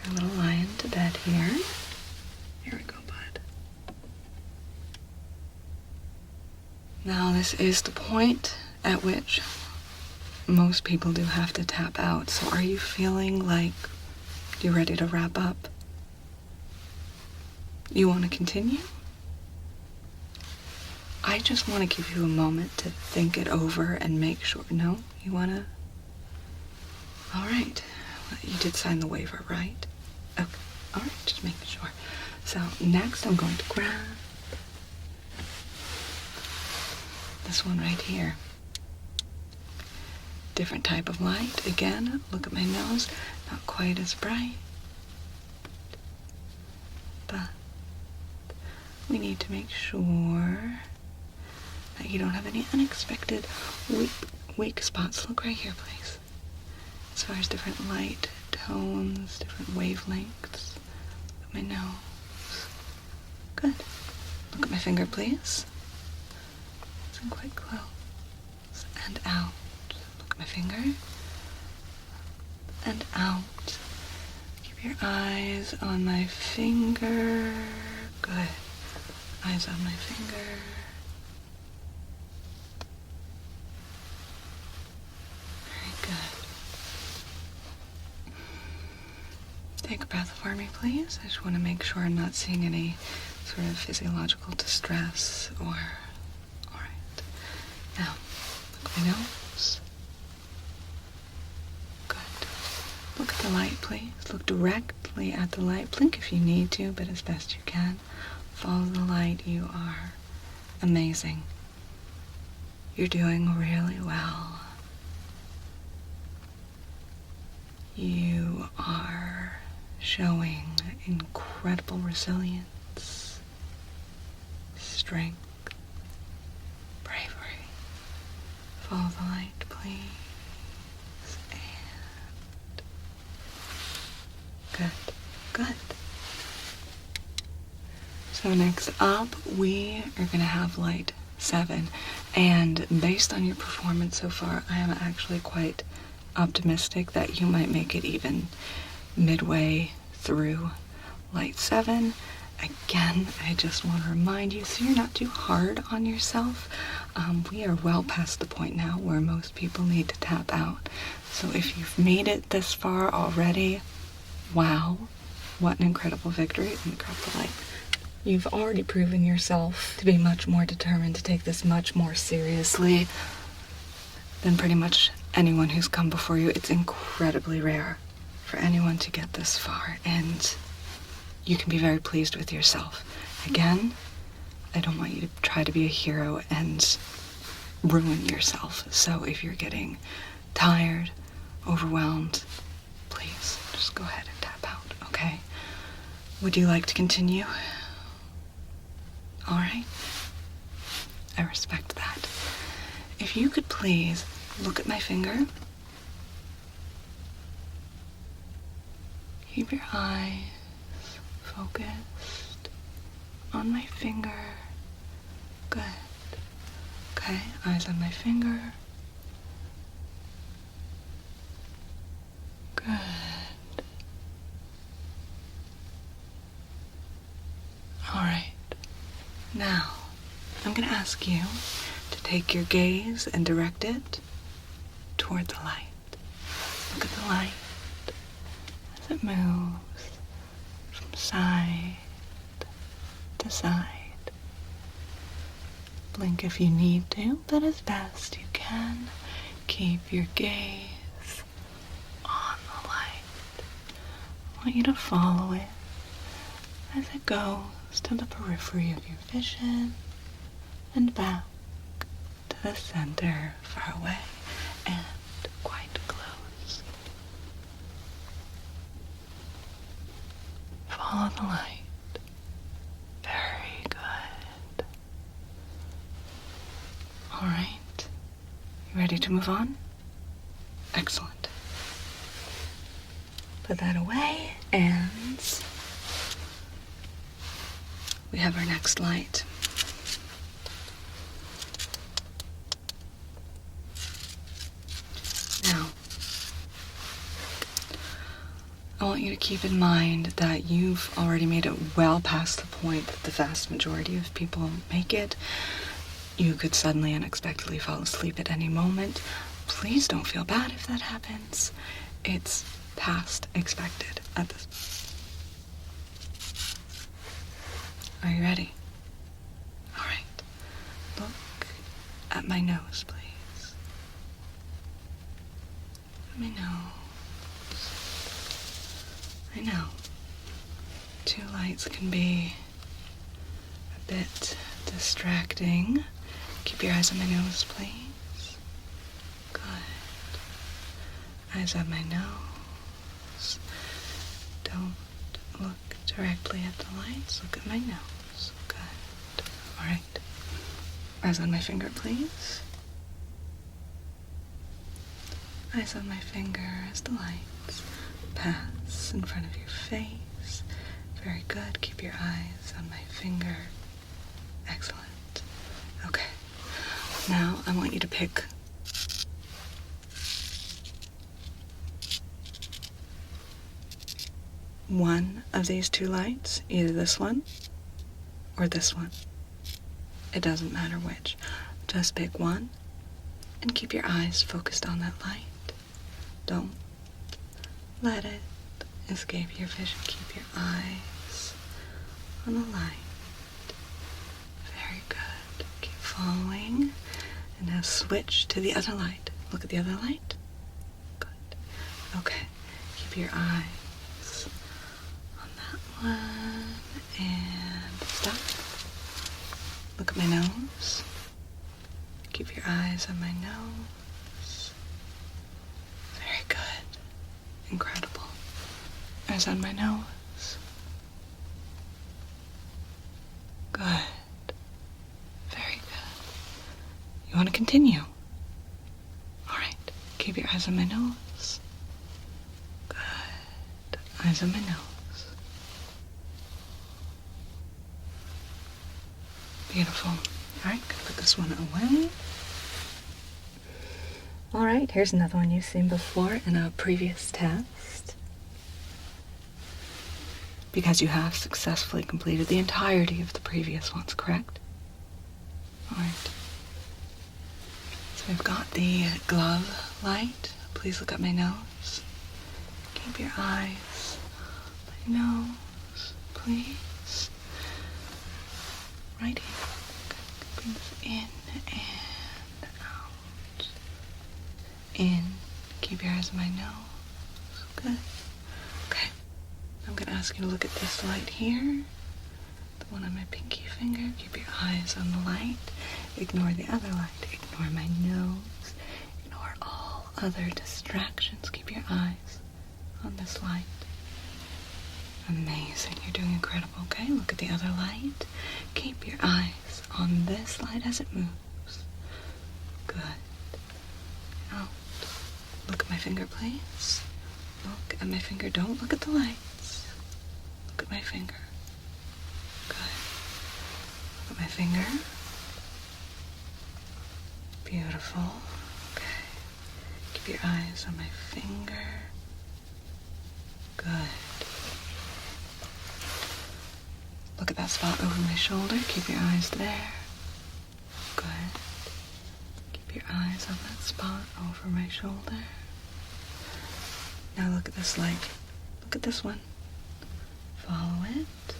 our little lion to bed here. Here we go, bud. Now this is the point at which most people do have to tap out. So are you feeling like you're ready to wrap up? You want to continue? I just want to give you a moment to think it over and make sure. No? You want to? All right. You did sign the waiver, right? Okay. All right, just making sure. So next I'm going to grab this one right here. Different type of light. Again, look at my nose. Not quite as bright. But we need to make sure that you don't have any unexpected weak spots. Look right here, please. As far as different light tones, different wavelengths. Look at my nose. Good. Look at my finger, please. Listen quite close. And out. Look at my finger. And out. Keep your eyes on my finger. Good. Eyes on my finger. Very good. Take a breath for me, please. I just want to make sure I'm not seeing any sort of physiological distress or... All right. Now, look at my nose. Good. Look at the light, please. Look directly at the light. Blink if you need to, but as best you can. Follow the light. You are amazing. You're doing really well. You are showing incredible resilience, strength, bravery. Follow the light, please. And good, good. So next up, we are going to have light 7. And based on your performance so far, I am actually quite optimistic that you might make it even midway through light 7. Again, I just want to remind you, so you're not too hard on yourself. We are well past the point now where most people need to tap out. So if you've made it this far already, wow, what an incredible victory. Let me grab the light. You've already proven yourself to be much more determined to take this much more seriously than pretty much anyone who's come before you. It's incredibly rare for anyone to get this far, and you can be very pleased with yourself. Again, I don't want you to try to be a hero and ruin yourself. So if you're getting tired, overwhelmed, please just go ahead and tap out, okay? Would you like to continue? All right. I respect that. If you could please look at my finger. Keep your eyes focused on my finger. Good. Okay, eyes on my finger. Good. All right. Now, I'm going to ask you to take your gaze and direct it toward the light. Look at the light as it moves from side to side. Blink if you need to, but as best you can, keep your gaze on the light. I want you to follow it as it goes to the periphery of your vision and back to the center, far away and quite close. Follow the light. Very good. All right. You ready to move on? Excellent. Put that away, and we have our next light. Now, I want you to keep in mind that you've already made it well past the point that the vast majority of people make it. You could suddenly unexpectedly fall asleep at any moment. Please don't feel bad if that happens. It's past expected at this. Are you ready? All right. Look at my nose, please. At my nose. I know. 2 lights can be a bit distracting. Keep your eyes on my nose, please. Good. Eyes on my nose. Don't look directly at the lights. Look at my nose. Good. All right. Eyes on my finger, please. Eyes on my finger as the lights pass in front of your face. Very good. Keep your eyes on my finger. Excellent. Okay. Now I want you to pick one of these 2 lights, either this one or this one. It doesn't matter which. Just pick one and keep your eyes focused on that light. Don't let it escape your vision. Keep your eyes on the light. Very good. Keep following. And now switch to the other light. Look at the other light. Good. Okay. Keep your eyes on that one. And stop. Look at my nose. Keep your eyes on my nose. Very good. Incredible. Eyes on my nose. Good. Very good. You want to continue? All right. Keep your eyes on my nose. Good. Eyes on my nose. Beautiful. All right, gonna put this one away. All right, here's another one you've seen before in a previous test. Because you have successfully completed the entirety of the previous ones, correct? All right. So we've got the glove light. Please look at my nose. Keep your eyes on my nose, please. Right here. Bring this in and out. In. Keep your eyes on my nose. Good. Okay. I'm going to ask you to look at this light here. The one on my pinky finger. Keep your eyes on the light. Ignore the other light. Ignore my nose. Ignore all other distractions. Keep your eyes on this light. Amazing. You're doing incredible. Okay, look at the other light. Keep your eyes on this light as it moves. Good. Out. Look at my finger, please. Look at my finger. Don't look at the lights. Look at my finger. Good. Look at my finger. Beautiful. Okay. Keep your eyes on my finger. Good. Look at that spot over my shoulder. Keep your eyes there. Good. Keep your eyes on that spot over my shoulder. Now look at this light. Look at this one. Follow it.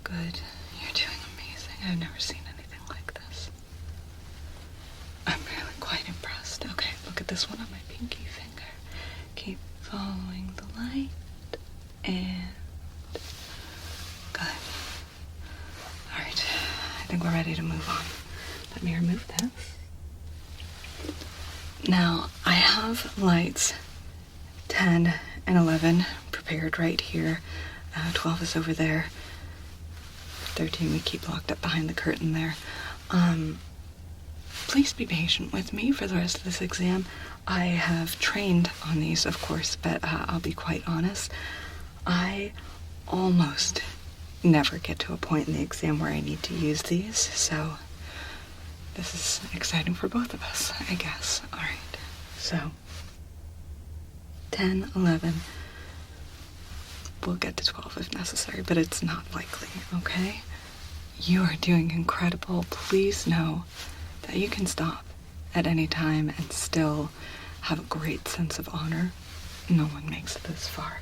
Good. You're doing amazing. I've never seen anything like this. I'm really quite impressed. Okay, look at this one on my pinky finger. Keep following the light and ready to move on. Let me remove this. Now, I have lights 10 and 11 prepared right here. 12 is over there. 13 we keep locked up behind the curtain there. Please be patient with me for the rest of this exam. I have trained on these, of course, but I'll be quite honest. I almost never get to a point in the exam where I need to use these, so this is exciting for both of us, I guess. All right, so 10, 11. We'll get to 12 if necessary, but it's not likely, okay? You are doing incredible. Please know that you can stop at any time and still have a great sense of honor. No one makes it this far.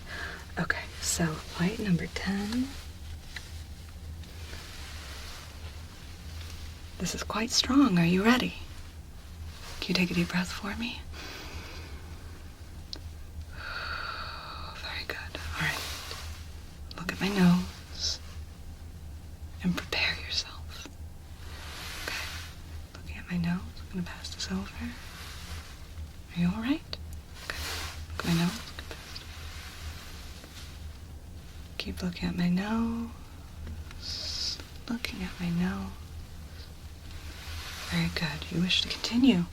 Okay, so light number 10. This is quite strong. Are you ready? Can you take a deep breath for me? Very good. All right. Look at my nose and prepare yourself. Okay. Looking at my nose. I'm going to pass this over. Are you all right? Okay. Look at my nose. Keep looking at my nose. Looking at my nose. Very good. You wish to continue?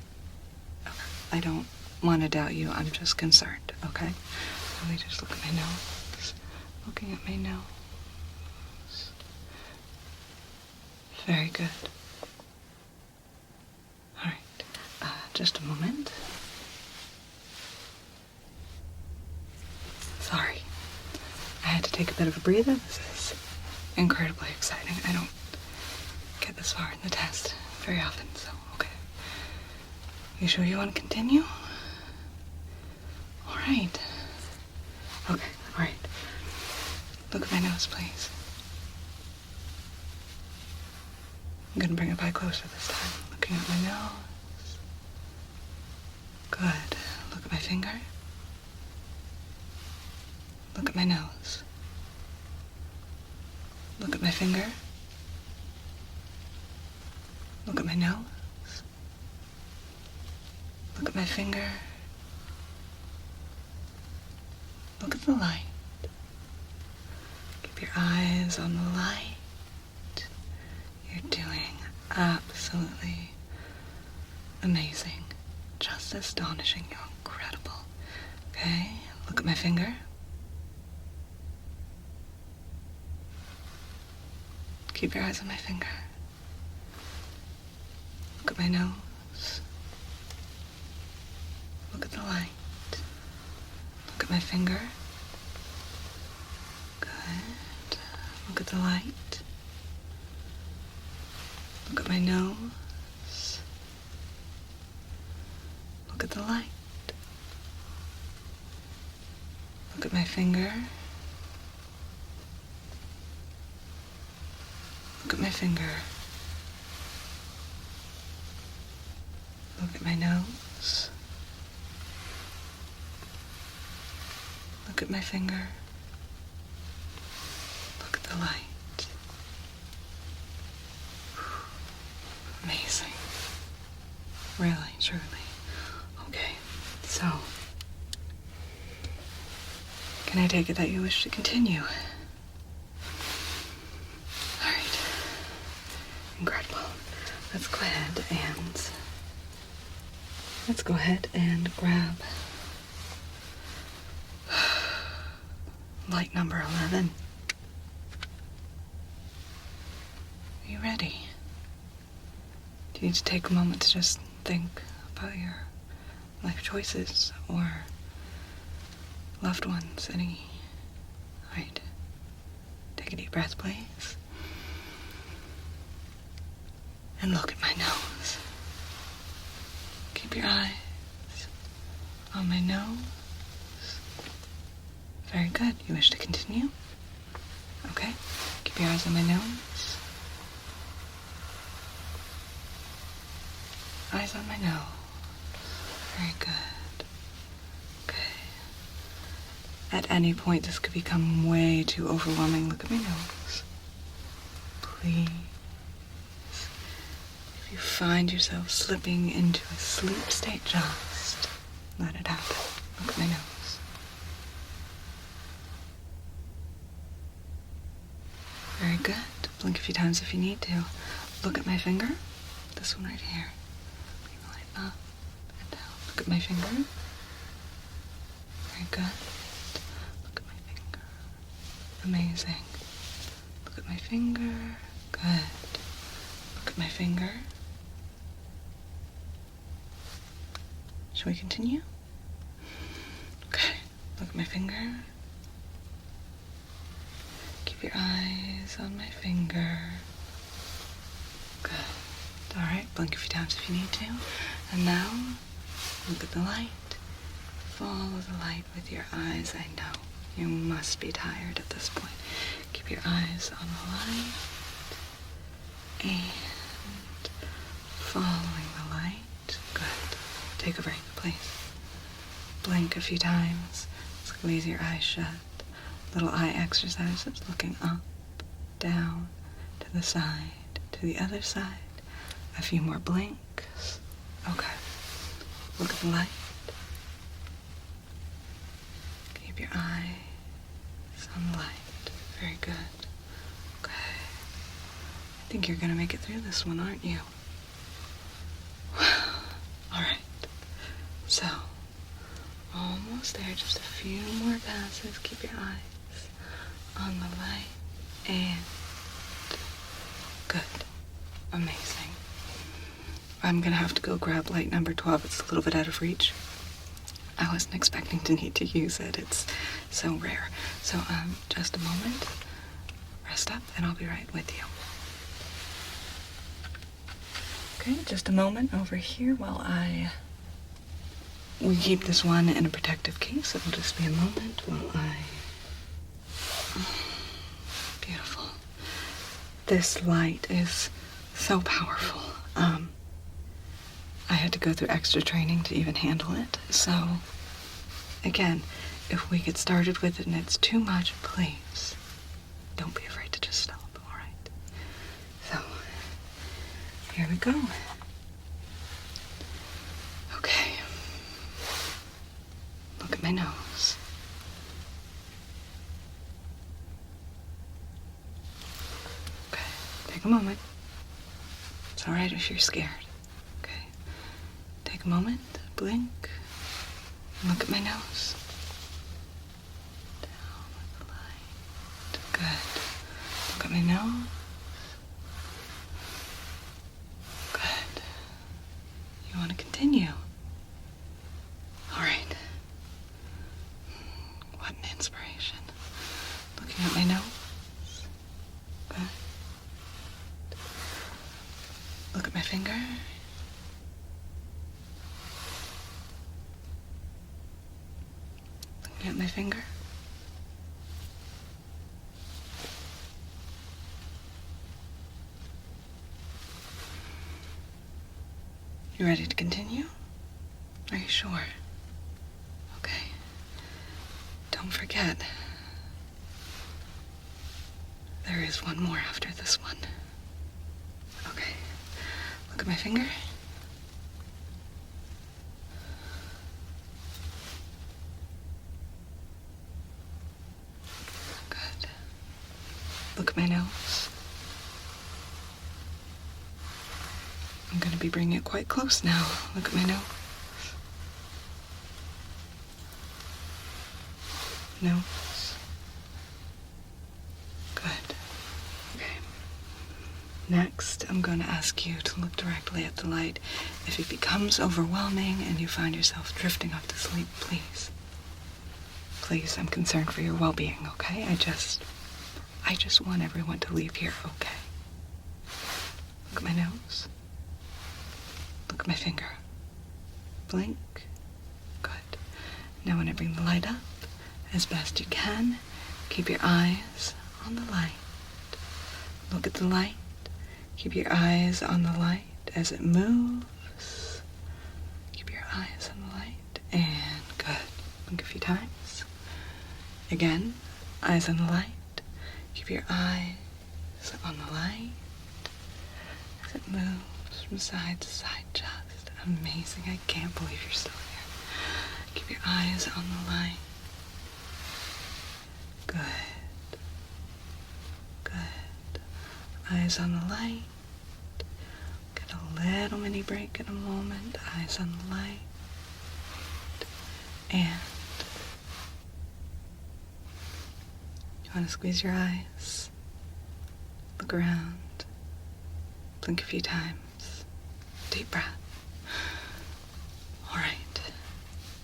Okay. I don't want to doubt you. I'm just concerned, okay? Let me just look at my nose. Looking at my nose. Very good. All right. Just a moment. Sorry. I had to take a bit of a breather. This is incredibly exciting. I don't get this far in the test very often, so okay. You sure you want to continue? All right. Okay, all right. Look at my nose, please. I'm gonna bring it by closer this time. Looking at my nose. Good. Look at my finger. Look at my nose. Look at my finger. Look at my nose. Look at my finger. Look at the light. Keep your eyes on the light. You're doing absolutely amazing. Just astonishing. You're incredible. Okay, look at my finger. Keep your eyes on my finger. Look at my nose. Look at the light. Look at my finger. Good. Look at the light. Look at my nose. Look at the light. Look at my finger. Look at my finger. Look at my nose. Look at my finger. Look at the light. Amazing. Really, truly. Okay, so can I take it that you wish to continue? All right. Incredible. Let's go ahead and grab light number 11. Are you ready? Do you need to take a moment to just think about your life choices or loved ones? Any? All right. Take a deep breath, please. And look at my nose. Keep your eyes on my nose. Very good. You wish to continue? Okay. Keep your eyes on my nose. Eyes on my nose. Very good. Okay. At any point, this could become way too overwhelming. Look at my nose. Please. If you find yourself slipping into a sleep state, just let it happen. Look at my nose. Very good. Blink a few times if you need to. Look at my finger. This one right here. Bring the light up and down. Look at my finger. Very good. Look at my finger. Amazing. Look at my finger. Good. Look at my finger. Shall we continue? Okay. Look at my finger. Keep your eyes on my finger. Good. All right. Blink a few times if you need to. And now, look at the light. Follow the light with your eyes. I know you must be tired at this point. Keep your eyes on the light. And following the light. Good. Take a break, please. Blink a few times. Squeeze your eyes shut. Little eye exercises, looking up, down, to the side, to the other side. A few more blinks. Okay. Look at the light. Keep your eyes on the light. Very good. Okay. I think you're going to make it through this one, aren't you? All right. So, almost there. Just a few more passes. Keep your eyes on the light, and good. Amazing. I'm gonna have to go grab light number 12. It's a little bit out of reach. I wasn't expecting to need to use it. It's so rare. So, just a moment. Rest up, and I'll be right with you. Okay, just a moment over here while we keep this one in a protective case. It'll just be a moment while Beautiful. This light is so powerful. I had to go through extra training to even handle it. So, again, if we get started with it and it's too much, please don't be afraid to just stop, all right? So, here we go. Okay. Look at my nose. Okay, take a moment. It's all right if you're scared. Okay, take a moment, blink, and look at my nose. Down with the light. Good. Look at my nose. Good. You want to continue? All right. What an inspiration. Looking at my nose. Good. Look at my finger. Looking at my finger. You ready to continue? Are you sure? Okay. Don't forget. There is one more after this one. Okay. Look at my finger. Good. Look at my nose. I'm going to be bringing it quite close now. Look at my nose. Nose. Good. Okay. Next, I'm going to ask you to look directly at the light. If it becomes overwhelming and you find yourself drifting off to sleep, please. Please, I'm concerned for your well-being, okay? I just want everyone to leave here okay. Look at my nose. Look at my finger. Blink. Good. Now when I bring the light up, as best you can, keep your eyes on the light. Look at the light. Keep your eyes on the light as it moves. Keep your eyes on the light. And good. Blink a few times. Again, eyes on the light. Keep your eyes on the light as it moves from side to side. Just amazing. I can't believe you're still here. Keep your eyes on the light. Good. Good. Eyes on the light. Get a little mini break in a moment. Eyes on the light. And you want to squeeze your eyes. Look around. Blink a few times. Deep breath. All right.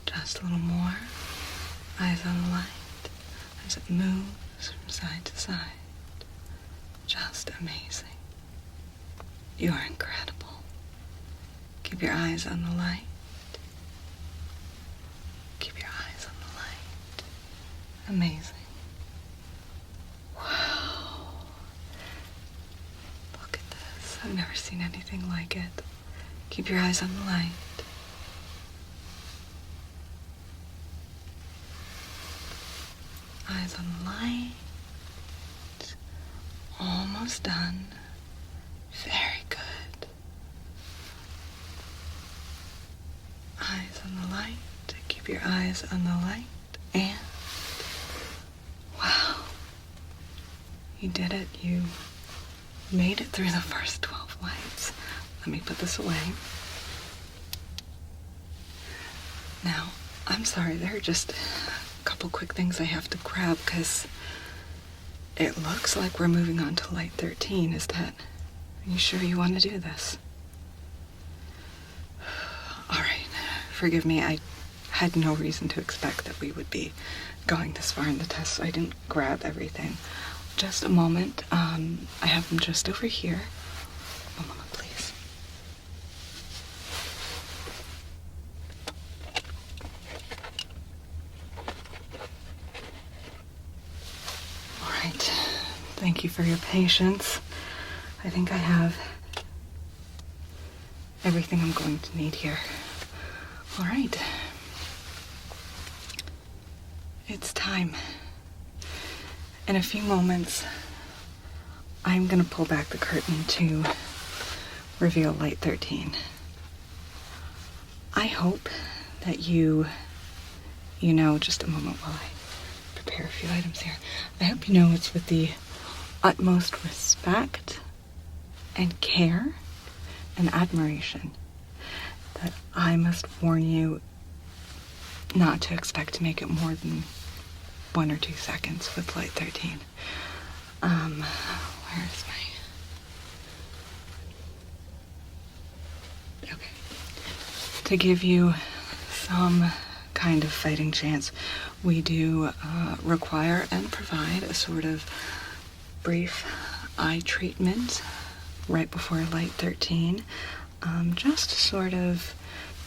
Just a little more. Eyes on the light as it moves from side to side. Just amazing. You are incredible. Keep your eyes on the light. Keep your eyes on the light. Amazing. Wow. Look at this. I've never seen anything like it. Keep your eyes on the light. Eyes on the light. Almost done. Very good. Eyes on the light. Keep your eyes on the light. And wow. You did it. You made it through the first 12 lights. Let me put this away. Now, I'm sorry, there are just a couple quick things I have to grab because it looks like we're moving on to light 13. Are you sure you want to do this? All right, forgive me. I had no reason to expect that we would be going this far in the test, so I didn't grab everything. Just a moment. I have them just over here. One moment, please. All right. Thank you for your patience. I think I have everything I'm going to need here. All right. It's time. In a few moments, I'm going to pull back the curtain to reveal light 13. I hope that you know, just a moment while I prepare a few items here. I hope you know it's with the utmost respect and care and admiration that I must warn you not to expect to make it more than 1 or 2 seconds with light 13. Where is my... Okay. To give you some kind of fighting chance, we do require and provide a sort of brief eye treatment right before light 13, just to sort of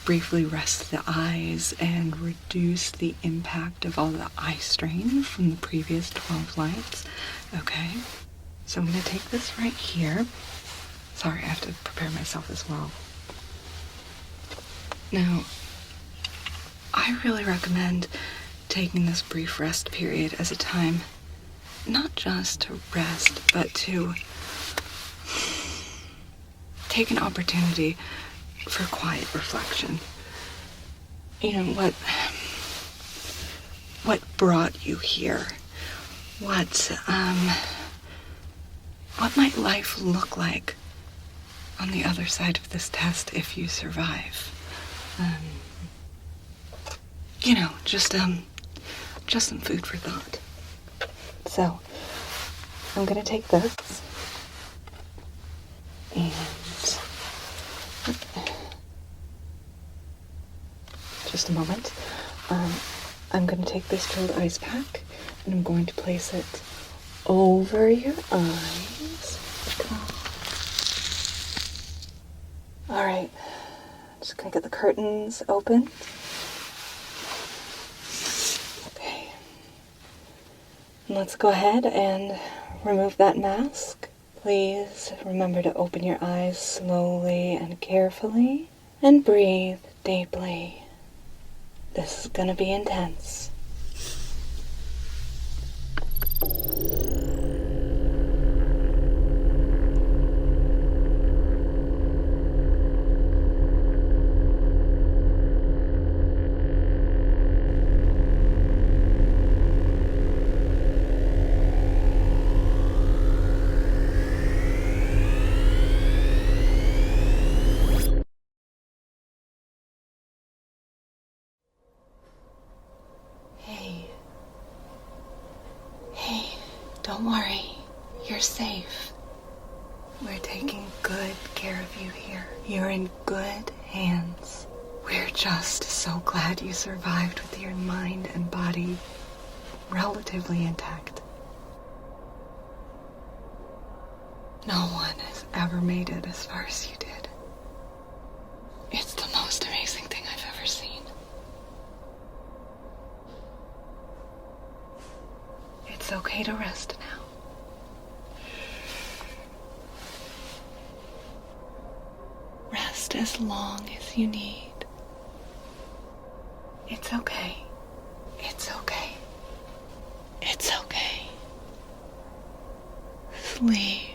briefly rest the eyes and reduce the impact of all the eye strain from the previous 12 lights. Okay, so I'm going to take this right here. Sorry, I have to prepare myself as well. Now, I really recommend taking this brief rest period as a time not just to rest, but to take an opportunity for quiet reflection. You know, what brought you here? What might life look like on the other side of this test if you survive? You know, just some food for thought. So, I'm gonna take this and just a moment. I'm going to take this chilled ice pack and I'm going to place it over your eyes. All right, just going to get the curtains open. Okay, and let's go ahead and remove that mask. Please remember to open your eyes slowly and carefully and breathe deeply. This is gonna be intense. Don't worry, you're safe. We're taking good care of you here. You're in good hands. We're just so glad you survived with your mind and body relatively intact. No one has ever made it as far as you did. It's the most amazing thing I've ever seen. It's okay to rest now. Rest as long as you need. It's okay. It's okay. It's okay. Sleep.